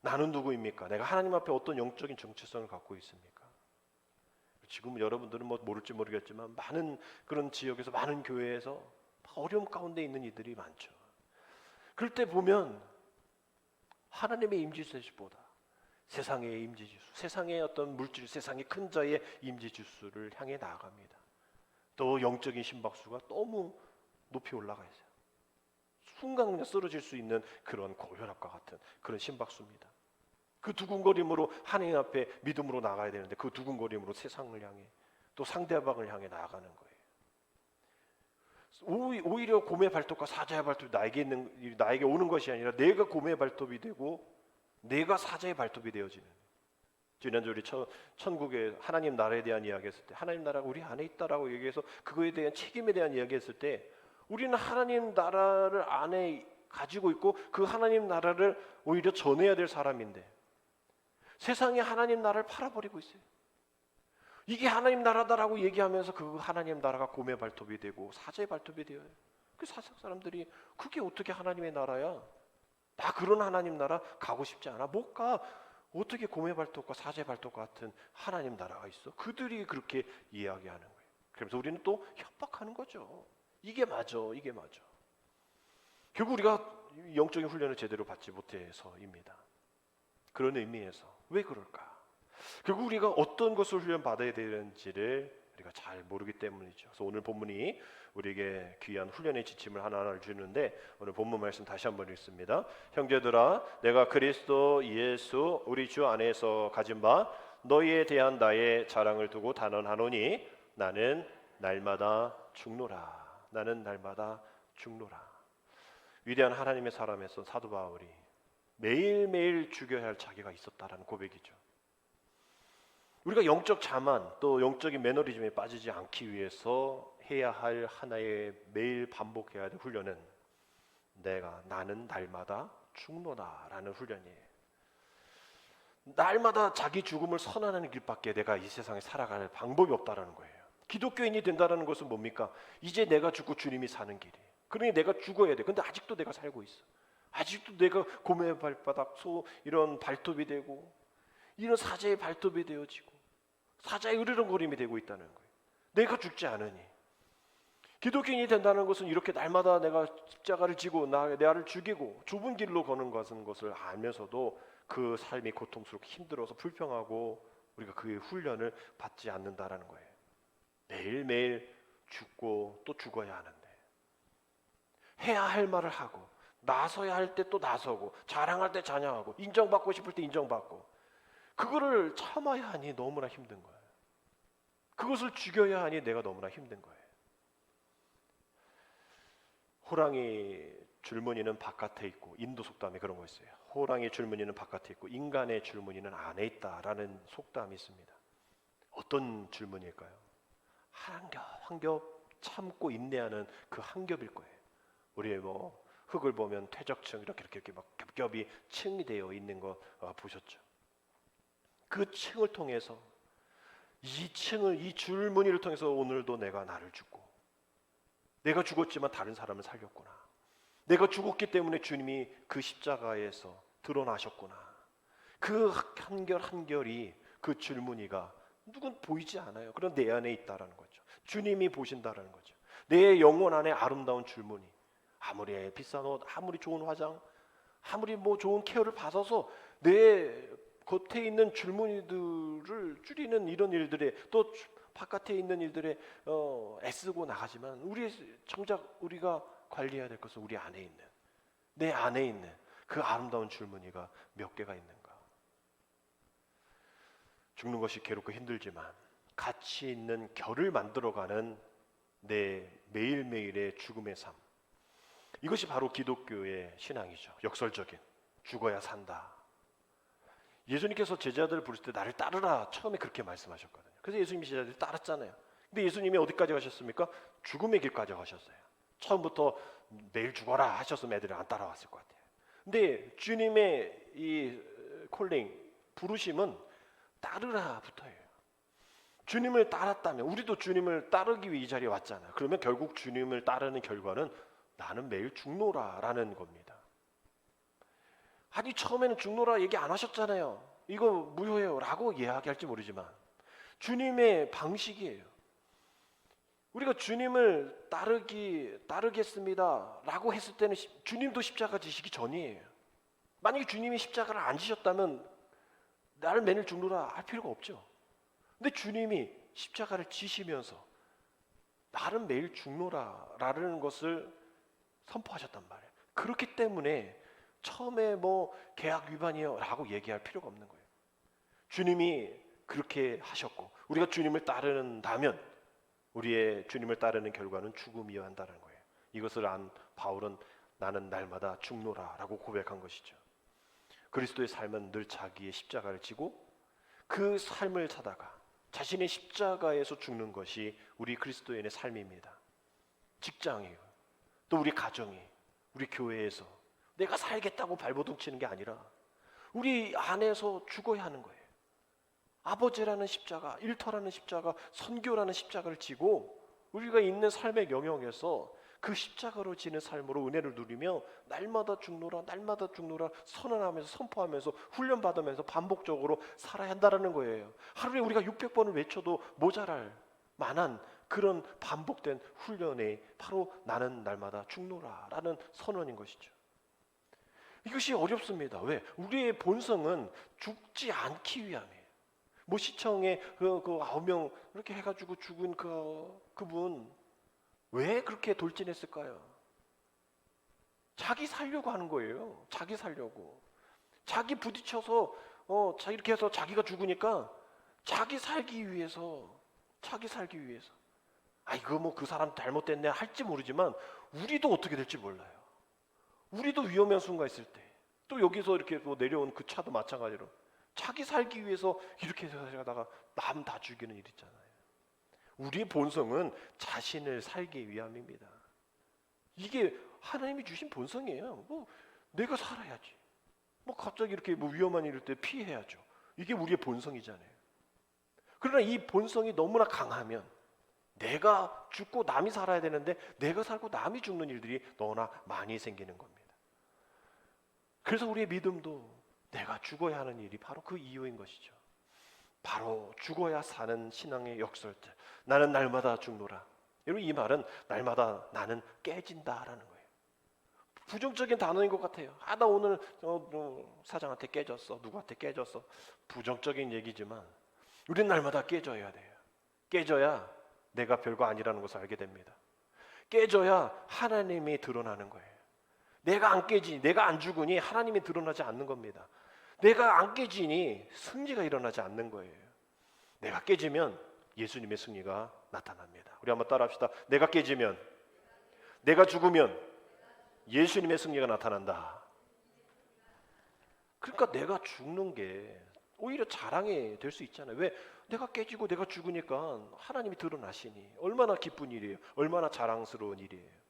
나는 누구입니까? 내가 하나님 앞에 어떤 영적인 정체성을 갖고 있습니까? 지금 여러분들은 뭐 모를지 모르겠지만 많은 그런 지역에서, 많은 교회에서 어려움 가운데 있는 이들이 많죠. 그럴 때 보면 하나님의 임재주보다 세상의 임재주수, 세상의 어떤 물질, 세상의 큰 자의 임재주수를 향해 나아갑니다. 또 영적인 심박수가 너무 높이 올라가 있어요. 순간 그냥 쓰러질 수 있는 그런 고혈압과 같은 그런 심박수입니다. 그 두근거림으로 하나님 앞에 믿음으로 나가야 되는데 그 두근거림으로 세상을 향해 또 상대방을 향해 나아가는 거예요. 오히려 고뇌 발톱과 사자의 발톱이 나에게 오는 것이 아니라 내가 고뇌 발톱이 되고 내가 사자의 발톱이 되어지는. 지난주 우리 천국의 하나님 나라에 대한 이야기했을 때 하나님 나라가 우리 안에 있다라고 얘기해서 그거에 대한 책임에 대한 이야기했을 때 우리는 하나님 나라를 안에 가지고 있고 그 하나님 나라를 오히려 전해야 될 사람인데 세상에 하나님 나라를 팔아버리고 있어요. 이게 하나님 나라다라고 얘기하면서 그 하나님 나라가 곰의 발톱이 되고 사자의 발톱이 되어요. 그 세상 사람들이 그게 어떻게 하나님의 나라야? 나 그런 하나님 나라 가고 싶지 않아. 못 가. 어떻게 곰의 발톱과 사자의 발톱 같은 하나님 나라가 있어? 그들이 그렇게 이야기하는 거예요. 그래서 우리는 또 협박하는 거죠. 이게 맞아, 이게 맞아. 결국 우리가 영적인 훈련을 제대로 받지 못해서입니다. 그런 의미에서 왜 그럴까? 결국 우리가 어떤 것을 훈련받아야 되는지를 우리가 잘 모르기 때문이죠. 그래서 오늘 본문이 우리에게 귀한 훈련의 지침을 하나하나 주는데 오늘 본문 말씀 다시 한번 읽습니다. 형제들아, 내가 그리스도 예수 우리 주 안에서 가진 바 너희에 대한 나의 자랑을 두고 단언하노니 나는 날마다 죽노라. 나는 날마다 죽노라. 위대한 하나님의 사람에서 사도 바울이 매일매일 죽여야 할 자기가 있었다라는 고백이죠. 우리가 영적 자만 또 영적인 매너리즘에 빠지지 않기 위해서 해야 할 하나의 매일 반복해야 할 훈련은 나는 날마다 죽노다라는 훈련이에요. 날마다 자기 죽음을 선언하는 길밖에 내가 이 세상에 살아갈 방법이 없다라는 거예요. 기독교인이 된다는 것은 뭡니까? 이제 내가 죽고 주님이 사는 길이에요. 그러니 내가 죽어야 돼. 근데 아직도 내가 살고 있어. 아직도 내가 곰의 발바닥, 이런 발톱이 되고 이런 사자의 발톱이 되어지고 사자의 으르렁거림이 되고 있다는 거예요. 내가 죽지 않으니. 기독교인이 된다는 것은 이렇게 날마다 내가 십자가를 지고 나를 죽이고 좁은 길로 거는 것을 알면서도 그 삶이 고통스럽고 힘들어서 불평하고 우리가 그 훈련을 받지 않는다라는 거예요. 매일매일 죽고 또 죽어야 하는데 해야 할 말을 하고 나서야 할 때 또 나서고 자랑할 때 자랑하고 인정받고 싶을 때 인정받고 그거를 참아야 하니 너무나 힘든 거예요. 그것을 죽여야 하니 내가 너무나 힘든 거예요. 호랑이 줄무늬는 바깥에 있고 인도 속담에 그런 거 있어요. 호랑이 줄무늬는 바깥에 있고 인간의 줄무늬는 안에 있다라는 속담이 있습니다. 어떤 줄무늬일까요? 한 겹 참고 인내하는 그 한 겹일 거예요. 우리 흙을 보면 퇴적층 이렇게 막 겹겹이 층이 되어 있는 거 보셨죠? 그 층을 통해서 이 줄무늬를 통해서 오늘도 내가 나를 죽고 내가 죽었지만 다른 사람을 살렸구나. 내가 죽었기 때문에 주님이 그 십자가에서 드러나셨구나. 그 한결 한결이 그 줄무늬가 누군 보이지 않아요. 그런 내 안에 있다라는 거죠. 주님이 보신다라는 거죠. 내 영혼 안에 아름다운 줄무늬. 아무리 비싼 옷, 아무리 좋은 화장, 아무리 좋은 케어를 받아서 내 겉에 있는 줄무늬들을 줄이는 이런 일들에 또 바깥에 있는 일들에 애쓰고 나가지만 정작 우리가 관리해야 될 것은 우리 안에 있는, 내 안에 있는 그 아름다운 줄무늬가 몇 개가 있는가? 죽는 것이 괴롭고 힘들지만 가치 있는 결을 만들어가는 내 매일매일의 죽음의 삶, 이것이 바로 기독교의 신앙이죠. 역설적인 죽어야 산다. 예수님께서 제자들을 부르실 때 나를 따르라 처음에 그렇게 말씀하셨거든요. 그래서 예수님이 제자들을 따랐잖아요. 근데 예수님이 어디까지 가셨습니까? 죽음의 길까지 가셨어요. 처음부터 내일 죽어라 하셨으면 애들이 안 따라왔을 것 같아요. 근데 주님의 이 콜링, 부르심은 따르라 부터예요. 주님을 따랐다면, 우리도 주님을 따르기 위해 이 자리에 왔잖아요. 그러면 결국 주님을 따르는 결과는 나는 매일 죽노라 라는 겁니다. 아니 처음에는 죽노라 얘기 안 하셨잖아요. 이거 무효해요 라고 이야기할지 모르지만 주님의 방식이에요. 우리가 주님을 따르겠습니다 라고 했을 때는 주님도 십자가 지시기 전이에요. 만약에 주님이 십자가를 안 지셨다면 나를 매일 죽노라 할 필요가 없죠. 근데 주님이 십자가를 지시면서 나는 매일 죽노라라는 것을 선포하셨단 말이에요. 그렇기 때문에 처음에 뭐 계약 위반이요 라고 얘기할 필요가 없는 거예요. 주님이 그렇게 하셨고 우리가 주님을 따른다면 우리의 주님을 따르는 결과는 죽음이어야 한다는 거예요. 이것을 안 바울은 나는 날마다 죽노라 라고 고백한 것이죠. 그리스도의 삶은 늘 자기의 십자가를 지고 그 삶을 사다가 자신의 십자가에서 죽는 것이 우리 그리스도인의 삶입니다. 직장이요, 또 우리 가정이, 우리 교회에서 내가 살겠다고 발버둥 치는 게 아니라 우리 안에서 죽어야 하는 거예요. 아버지라는 십자가, 일터라는 십자가, 선교라는 십자가를 지고 우리가 있는 삶의 영역에서 그 십자가로 지는 삶으로 은혜를 누리며 날마다 죽노라 날마다 죽노라 선언하면서 선포하면서 훈련받으면서 반복적으로 살아야 한다는 거예요. 하루에 우리가 600번을 외쳐도 모자랄 만한 그런 반복된 훈련이 바로 나는 날마다 죽노라 라는 선언인 것이죠. 이것이 어렵습니다. 왜? 우리의 본성은 죽지 않기 위함이에요. 뭐 시청에 그 9명 이렇게 해가지고 죽은 그분 왜 그렇게 돌진했을까요? 자기 살려고 하는 거예요. 자기 살려고. 자기 부딪혀서 이렇게 해서 자기가 죽으니까 자기 살기 위해서. 이거 뭐 그 사람 잘못됐네 할지 모르지만 우리도 어떻게 될지 몰라요. 우리도 위험한 순간 있을 때, 또 여기서 이렇게 뭐 내려온 그 차도 마찬가지로 자기 살기 위해서 이렇게 하다가 남 다 죽이는 일 있잖아요. 우리의 본성은 자신을 살기 위함입니다. 이게 하나님이 주신 본성이에요. 뭐 내가 살아야지. 뭐 갑자기 이렇게 뭐 위험한 일일 때 피해야죠. 이게 우리의 본성이잖아요. 그러나 이 본성이 너무나 강하면 내가 죽고 남이 살아야 되는데 내가 살고 남이 죽는 일들이 너무나 많이 생기는 겁니다. 그래서 우리의 믿음도 내가 죽어야 하는 일이 바로 그 이유인 것이죠. 바로 죽어야 사는 신앙의 역설들. 나는 날마다 죽노라. 여러분 이 말은 날마다 나는 깨진다라는 거예요. 부정적인 단어인 것 같아요. 나 오늘 사장한테 깨졌어. 누구한테 깨졌어. 부정적인 얘기지만 우리는 날마다 깨져야 돼요. 깨져야 내가 별거 아니라는 것을 알게 됩니다. 깨져야 하나님이 드러나는 거예요. 내가 안 깨지니, 내가 안 죽으니 하나님이 드러나지 않는 겁니다. 내가 안 깨지니 승리가 일어나지 않는 거예요. 내가 깨지면 예수님의 승리가 나타납니다. 우리 한번 따라합시다. 내가 깨지면, 내가 죽으면 예수님의 승리가 나타난다. 그러니까 내가 죽는 게 오히려 자랑이 될 수 있잖아요. 왜? 내가 깨지고 내가 죽으니까 하나님이 드러나시니 얼마나 기쁜 일이에요. 얼마나 자랑스러운 일이에요.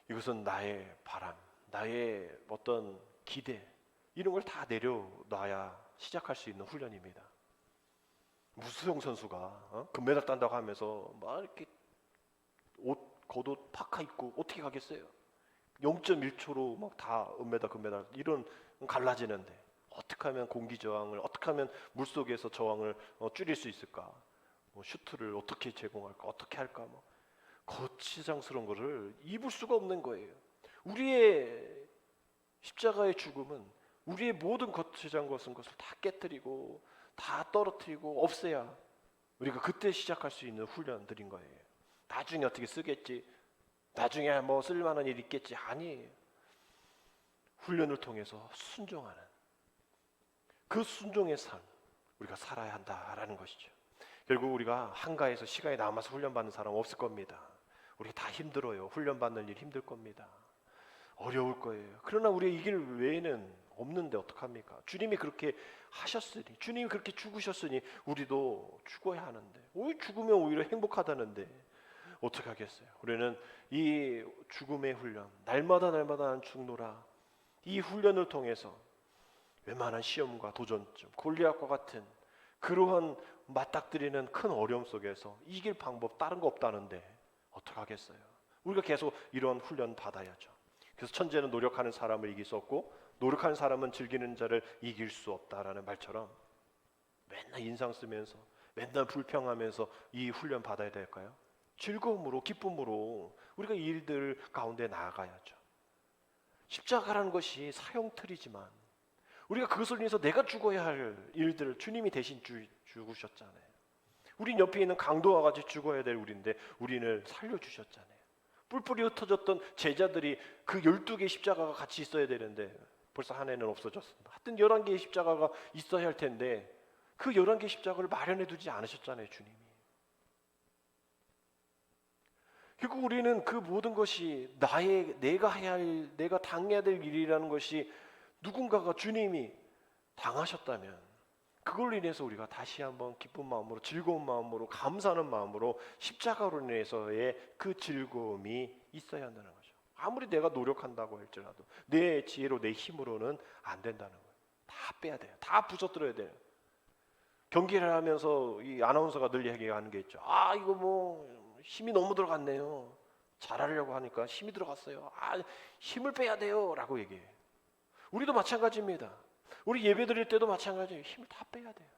이것은 나의 바람, 나의 어떤 기대 이런 걸 다 내려놔야 시작할 수 있는 훈련입니다. 무수영 선수가 금메달 딴다고 하면서 막 이렇게 겉옷 파카 입고 어떻게 가겠어요? 0.1초로 막 다 은메달 금메달 이런 갈라지는데 어떻게 하면 공기 저항을, 어떻게 하면 물속에서 저항을 줄일 수 있을까? 뭐 슈트를 어떻게 제공할까? 어떻게 할까? 뭐 거치장스러운 거를 입을 수가 없는 거예요. 우리의 십자가의 죽음은 우리의 모든 거치장 같은 것을 다 깨뜨리고 다 떨어뜨리고 없애야 우리가 그때 시작할 수 있는 훈련들인 거예요. 나중에 어떻게 쓰겠지, 나중에 뭐 쓸만한 일 있겠지, 아니에요. 훈련을 통해서 순종하는 그 순종의 삶 우리가 살아야 한다라는 것이죠. 결국 우리가 한가해서 시간이 남아서 훈련받는 사람 없을 겁니다. 우리 다 힘들어요. 훈련받는 일 힘들 겁니다. 어려울 거예요. 그러나 우리의 이 길 외에는 없는데 어떡합니까? 주님이 그렇게 하셨으니, 주님이 그렇게 죽으셨으니 우리도 죽어야 하는데, 오히려 죽으면 오히려 행복하다는데 어떻게 하겠어요? 우리는 이 죽음의 훈련, 날마다 날마다 죽노라, 이 훈련을 통해서 웬만한 시험과 도전점, 골리앗과 같은 그러한 맞닥뜨리는 큰 어려움 속에서 이길 방법 다른 거 없다는데 어떻게 하겠어요? 우리가 계속 이런 훈련 받아야죠. 그래서 천재는 노력하는 사람을 이길 수 없고 노력하는 사람은 즐기는 자를 이길 수 없다라는 말처럼 맨날 인상 쓰면서 맨날 불평하면서 이 훈련 받아야 될까요? 즐거움으로, 기쁨으로 우리가 이 일들 가운데 나아가야죠. 십자가라는 것이 사형틀이지만 우리가 그것을 위해서 내가 죽어야 할 일들을 주님이 대신 죽으셨잖아요. 우린 옆에 있는 강도와 같이 죽어야 될 우리인데 우리를 살려주셨잖아요. 뿔뿔이 흩어졌던 제자들이 그 12개의 십자가가 같이 있어야 되는데 벌써 한 해는 없어졌습니다. 하여튼 11개의 십자가가 있어야 할 텐데 그 11개의 십자가를 마련해 두지 않으셨잖아요, 주님이. 결국 우리는 그 모든 것이 내가 해야 할, 내가 당해야 될 일이라는 것이 누군가가 주님이 당하셨다면 그걸로 인해서 우리가 다시 한번 기쁜 마음으로, 즐거운 마음으로, 감사하는 마음으로 십자가로 인해서의 그 즐거움이 있어야 한다는 거죠. 아무리 내가 노력한다고 할지라도 내 지혜로, 내 힘으로는 안 된다는 거예요. 다 빼야 돼요. 다 부서뜨려야 돼요. 경기를 하면서 이 아나운서가 늘 얘기하는 게 있죠. 이거 뭐 힘이 너무 들어갔네요. 잘하려고 하니까 힘이 들어갔어요. 힘을 빼야 돼요 라고 얘기해요. 우리도 마찬가지입니다. 우리 예배 드릴 때도 마찬가지예요. 힘을 다 빼야 돼요.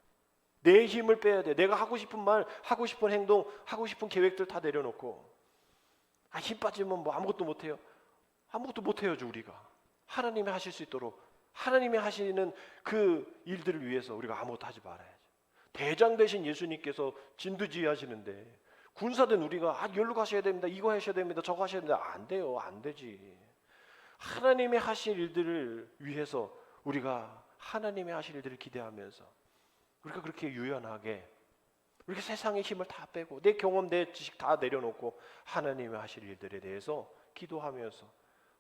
내 힘을 빼야 돼. 내가 하고 싶은 말, 하고 싶은 행동, 하고 싶은 계획들 다 내려놓고 힘 빠지면 뭐 아무것도 못해요. 아무것도 못해요죠. 우리가 하나님이 하실 수 있도록 하나님이 하시는 그 일들을 위해서 우리가 아무것도 하지 말아야죠. 대장 되신 예수님께서 진두지휘하시는데 군사된 우리가 여기로 가셔야 됩니다, 이거 하셔야 됩니다, 저거 하셔야 됩니다, 안 돼요. 안 되지. 하나님이 하실 일들을 위해서 우리가 하나님이 하실 일들을 기대하면서 우리가 그렇게 유연하게 이렇게 세상의 힘을 다 빼고 내 경험, 내 지식 다 내려놓고 하나님이 하실 일들에 대해서 기도하면서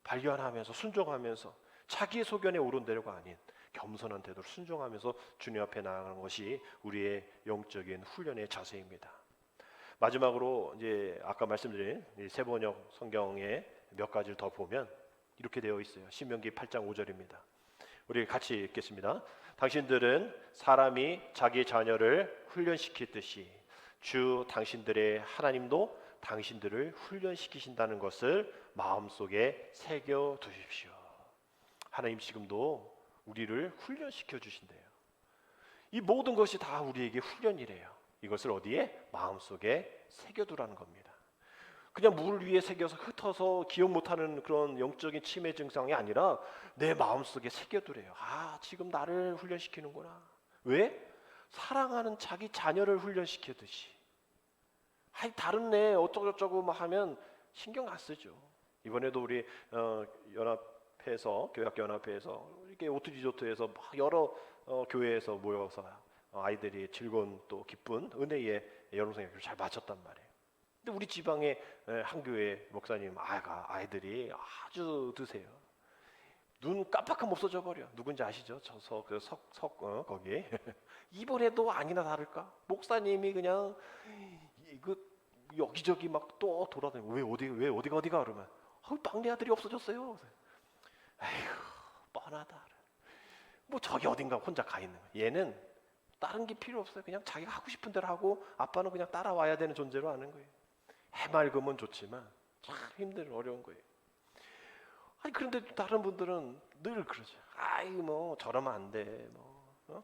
발견하면서 순종하면서 자기의 소견에 오른대로가 아닌 겸손한 태도로 순종하면서 주님 앞에 나아가는 것이 우리의 영적인 훈련의 자세입니다. 마지막으로 이제 아까 말씀드린 세번역 성경에 몇 가지를 더 보면 이렇게 되어 있어요. 신명기 8장 5절입니다. 우리 같이 읽겠습니다. 당신들은 사람이 자기 자녀를 훈련시키듯이 주 당신들의 하나님도 당신들을 훈련시키신다는 것을 마음속에 새겨 두십시오. 하나님 지금도 우리를 훈련시켜 주신대요. 이 모든 것이 다 우리에게 훈련이래요. 이것을 어디에? 마음속에 새겨두라는 겁니다. 그냥 물 위에 새겨서 흩어서 기억 못하는 그런 영적인 치매 증상이 아니라 내 마음속에 새겨두래요. 지금 나를 훈련시키는구나. 왜? 사랑하는 자기 자녀를 훈련시키듯이. 다른 애 어쩌고저쩌고 막 하면 신경 안 쓰죠. 이번에도 우리 연합회에서, 교회학교 연합회에서 이렇게 오트리조트에서 막 여러 교회에서 모여서 아이들이 즐거운 또 기쁜 은혜의 여름성경을 잘 마쳤단 말이에요. 근데 우리 지방의 한 교회 목사님 아이들이 아주 드세요. 눈 깜빡하면 없어져 버려. 누군지 아시죠? 거기 이번에도 아니나 다를까 목사님이 그냥 여기저기 막 또 돌아다니고 왜 어디가 그러면 막내 아들이 없어졌어요. 에휴 뻔하다. 뭐 저기 어딘가 혼자 가 있는 거야. 얘는 다른 게 필요 없어요. 그냥 자기가 하고 싶은 대로 하고 아빠는 그냥 따라와야 되는 존재로 하는 거예요. 해맑으면 좋지만 참 힘든 어려운 거예요. 그런데 다른 분들은 늘 그러죠. 뭐 저러면 안 돼.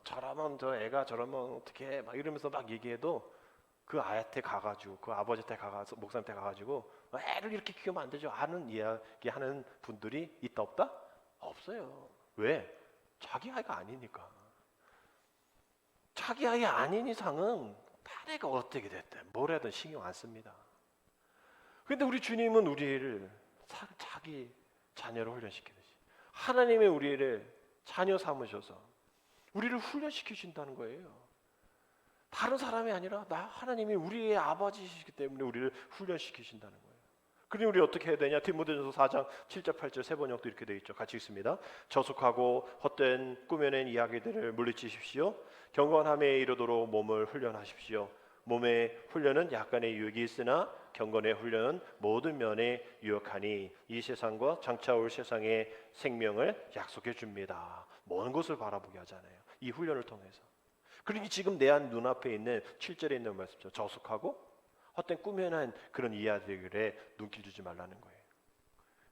저러면 저 애가 저러면 어떻게 해. 막 이러면서 막 얘기해도 그 아이한테 가가지고 그 아버지한테 가가서 목사한테 가가지고 애를 이렇게 키우면 안 되죠. 하는 이야기하는 분들이 있다 없다? 없어요. 왜? 자기 아이가 아니니까. 자기 아이 아닌 이상은 다른 애가 어떻게 됐든 뭘 하든 신경 안 씁니다. 근데 우리 주님은 우리를 자기 자녀로 훈련시키듯이 하나님의 우리를 자녀 삼으셔서 우리를 훈련시키신다는 거예요. 다른 사람이 아니라 하나님이 우리의 아버지시기 때문에 우리를 훈련시키신다는 거예요. 그러니 우리 어떻게 해야 되냐? 디모데전서 4장 7절 8절 세 번역도 이렇게 되어 있죠. 같이 읽습니다. 저속하고 헛된 꾸며낸 이야기들을 물리치십시오. 경건함에 이르도록 몸을 훈련하십시오. 몸의 훈련은 약간의 유익이 있으나 경건의 훈련은 모든 면에 유익하니 이 세상과 장차 올 세상의 생명을 약속해 줍니다. 먼 곳을 바라보게 하잖아요. 이 훈련을 통해서. 그러니 지금 내 눈앞에 있는 7절에 있는 말씀처럼 저속하고 헛된 꾸며낸 그런 이야기들에 눈길 주지 말라는 거예요.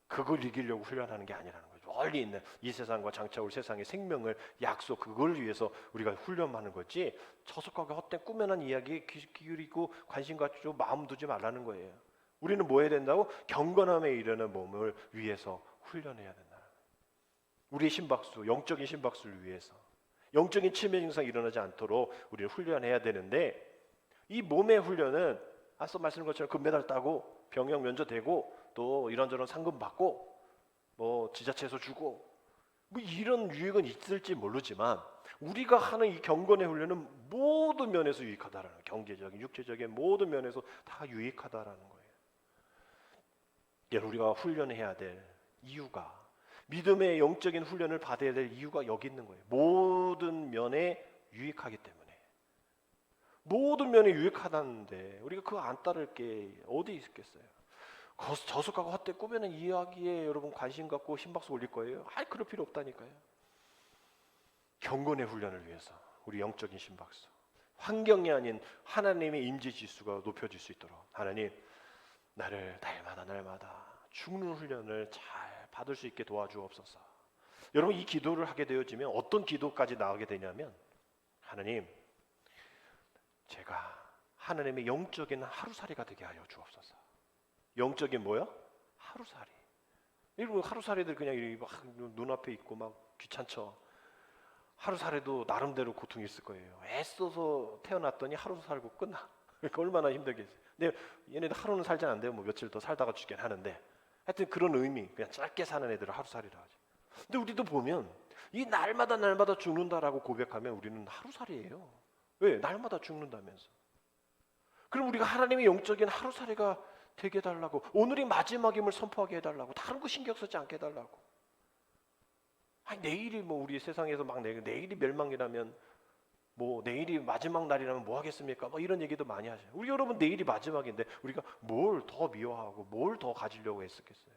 그걸 이기려고 훈련하는 게 아니라는 거죠. 멀리 있는 이 세상과 장차 올 세상의 생명을 약속, 그걸 위해서 우리가 훈련하는 거지 저속하게 헛된 꾸며낸 이야기에 기울이고 관심 갖고 마음 두지 말라는 거예요. 우리는 뭐 해야 된다고? 경건함에 이르는 몸을 위해서 훈련해야 된다. 우리의 심박수, 영적인 심박수를 위해서 영적인 치매 증상이 일어나지 않도록 우리는 훈련해야 되는데 이 몸의 훈련은 앞서 말씀드린 것처럼 금메달 따고 병역 면제되고 또 이런저런 상금 받고 뭐 지자체에서 주고 뭐 이런 유익은 있을지 모르지만 우리가 하는 이 경건의 훈련은 모든 면에서 유익하다라는 거예요. 경제적인, 육체적인 모든 면에서 다 유익하다라는 거예요. 우리가 훈련해야 될 이유가 믿음의 영적인 훈련을 받아야 될 이유가 여기 있는 거예요. 모든 면에 유익하기 때문에. 모든 면에 유익하다는데 우리가 그거 안 따를 게 어디 있겠어요? 저속하고 헛된 꾸며낸 이야기에 여러분 관심 갖고 심박수 올릴 거예요? 그럴 필요 없다니까요. 경건의 훈련을 위해서 우리 영적인 심박수, 환경이 아닌 하나님의 임재 지수가 높여질 수 있도록 하나님 나를 날마다 죽는 훈련을 잘 받을 수 있게 도와주옵소서. 여러분 이 기도를 하게 되어지면 어떤 기도까지 나오게 되냐면 하나님 제가 하나님의 영적인 하루살이가 되게 하여 주옵소서. 영적인 뭐요? 하루살이. 여러분 하루살이들 그냥 막 눈앞에 있고 막 귀찮죠. 하루살이도 나름대로 고통이 있을 거예요. 애써서 태어났더니 하루 살고 끝나. 그러니까 얼마나 힘들겠어요. 근데 얘네들 하루는 살지 않는데요. 뭐 며칠 더 살다가 죽긴 하는데 하여튼 그런 의미, 그냥 짧게 사는 애들을 하루살이라 하죠. 근데 우리도 보면 이 날마다 죽는다라고 고백하면 우리는 하루살이에요. 왜? 날마다 죽는다면서. 그럼 우리가 하나님의 영적인 하루살이가 되게 해달라고, 오늘이 마지막임을 선포하게 해달라고, 다른 거 신경 쓰지 않게 해달라고. 내일이 뭐 우리 세상에서 막 내일이 멸망이라면 뭐 내일이 마지막 날이라면 뭐 하겠습니까? 뭐 이런 얘기도 많이 하죠. 우리 여러분 내일이 마지막인데 우리가 뭘 더 미워하고 뭘 더 가지려고 했었겠어요?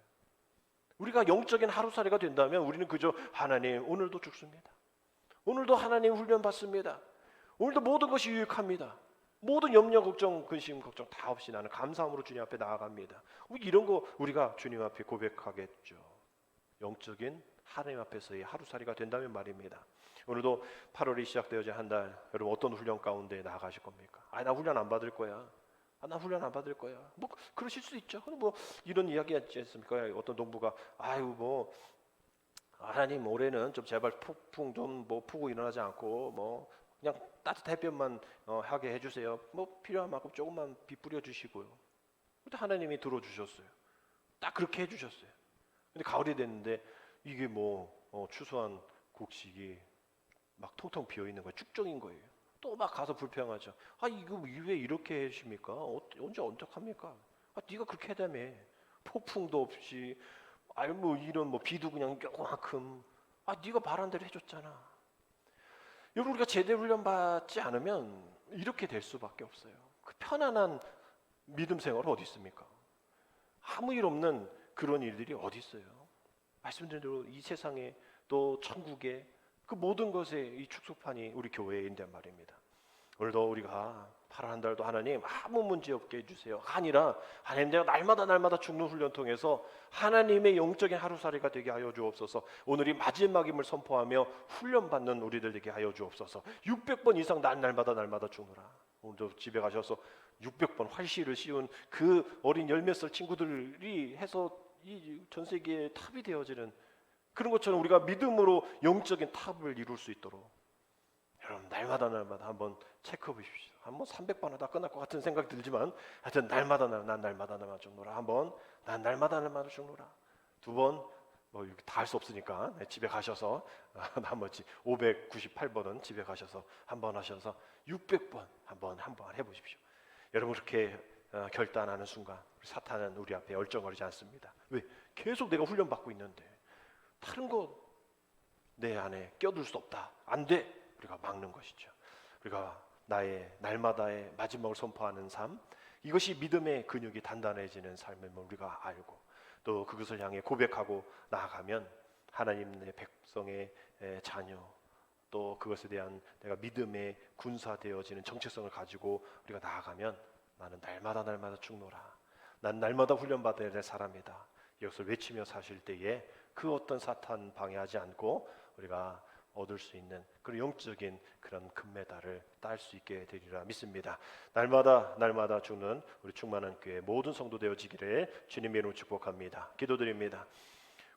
우리가 영적인 하루살이가 된다면 우리는 그저 하나님 오늘도 죽습니다. 오늘도 하나님 훈련 받습니다. 오늘도 모든 것이 유익합니다. 모든 염려, 걱정, 근심, 걱정 다 없이 나는 감사함으로 주님 앞에 나아갑니다. 이런 거 우리가 주님 앞에 고백하겠죠. 영적인 하나님 앞에서의 하루살이가 된다면 말입니다. 오늘도 8월이 시작되어져 한 달, 여러분 어떤 훈련 가운데 나아가실 겁니까? 나 훈련 안 받을 거야. 나 훈련 안 받을 거야. 뭐 그러실 수 있죠. 뭐 이런 이야기 하지 않습니까? 어떤 동부가 하나님 올해는 좀 제발 폭풍 좀 뭐 푸고 일어나지 않고 뭐 그냥 따뜻한 햇볕만 하게 해주세요. 뭐 필요한 만큼 조금만 비 뿌려 주시고요. 근데 하나님이 들어주셨어요. 딱 그렇게 해주셨어요. 근데 가을이 됐는데 이게 추수한 곡식이 막 통통 비어 있는 거예요. 쭉정인 거예요. 또 막 가서 불평하죠. 이거 왜 이렇게 해주십니까? 언제 언적합니까? 네가 그렇게 해다며. 폭풍도 없이 이런 비도 그냥 요만큼. 네가 바란 대로 해줬잖아. 여러분 우리가 제대로 훈련받지 않으면 이렇게 될 수밖에 없어요. 그 편안한 믿음 생활 어디 있습니까? 아무 일 없는 그런 일들이 어디 있어요? 말씀드린 대로 이 세상에 또 천국에 그 모든 것에 이 축소판이 우리 교회인데 말입니다. 오늘도 우리가 8월 한 달도 하나님 아무 문제 없게 해주세요. 아니라 하나님 내가 날마다 죽는 훈련 통해서 하나님의 영적인 하루살이가 되게 하여 주옵소서. 오늘이 마지막임을 선포하며 훈련받는 우리들 되게 하여 주옵소서. 600번 이상 날마다 죽노라. 오늘도 집에 가셔서 600번 활시를 씌운 그 어린 열 몇 살 친구들이 해서 이 전 세계의 탑이 되어지는 그런 것처럼 우리가 믿음으로 영적인 탑을 이룰 수 있도록 여러분 날마다 한번 체크해 보십시오. 한번 300번 하다 끝날 것 같은 생각 들지만 하여튼 날마다 난 날마다 죽노라. 한번 난 날마다 죽노라. 두 번 뭐 다 할 수 없으니까 집에 가셔서 나머지 598번은 집에 가셔서 한번 하셔서 600번 한번 해보십시오. 여러분 그렇게 결단하는 순간 사탄은 우리 앞에 얼쩡거리지 않습니다. 왜? 계속 내가 훈련받고 있는데 다른 거 내 안에 껴들 수 없다. 안 돼. 우리가 막는 것이죠. 우리가 나의 날마다의 마지막을 선포하는 삶, 이것이 믿음의 근육이 단단해지는 삶임을 우리가 알고 또 그것을 향해 고백하고 나아가면 하나님의 백성의 자녀, 또 그것에 대한 내가 믿음의 군사되어지는 정체성을 가지고 우리가 나아가면 나는 날마다 죽노라. 난 날마다 훈련받아야 될 사람이다. 이것을 외치며 사실 때에 그 어떤 사탄 방해하지 않고 우리가 얻을 수 있는 그런 영적인 그런 금메달을 딸 수 있게 되리라 믿습니다. 날마다 죽는 우리 충만한 교회 모든 성도 되어지기를 주님의 이름으로 축복합니다. 기도드립니다.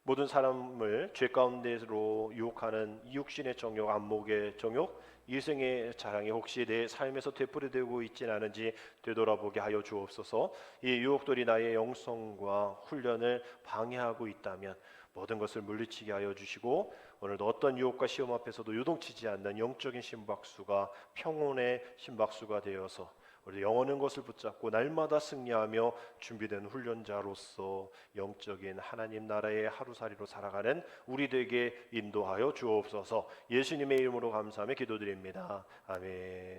모든 사람을 죄 가운데로 유혹하는 육신의 정욕, 안목의 정욕, 이생의 자랑이 혹시 내 삶에서 되풀이되고 있지는 않은지 되돌아보게 하여 주옵소서. 이 유혹들이 나의 영성과 훈련을 방해하고 있다면 모든 것을 물리치게 하여 주시고 오늘도 어떤 유혹과 시험 앞에서도 요동치지 않는 영적인 심박수가 평온의 심박수가 되어서 우리 영원한 것을 붙잡고 날마다 승리하며 준비된 훈련자로서 영적인 하나님 나라의 하루살이로 살아가는 우리 되게 인도하여 주옵소서. 예수님의 이름으로 감사하며 기도드립니다. 아멘.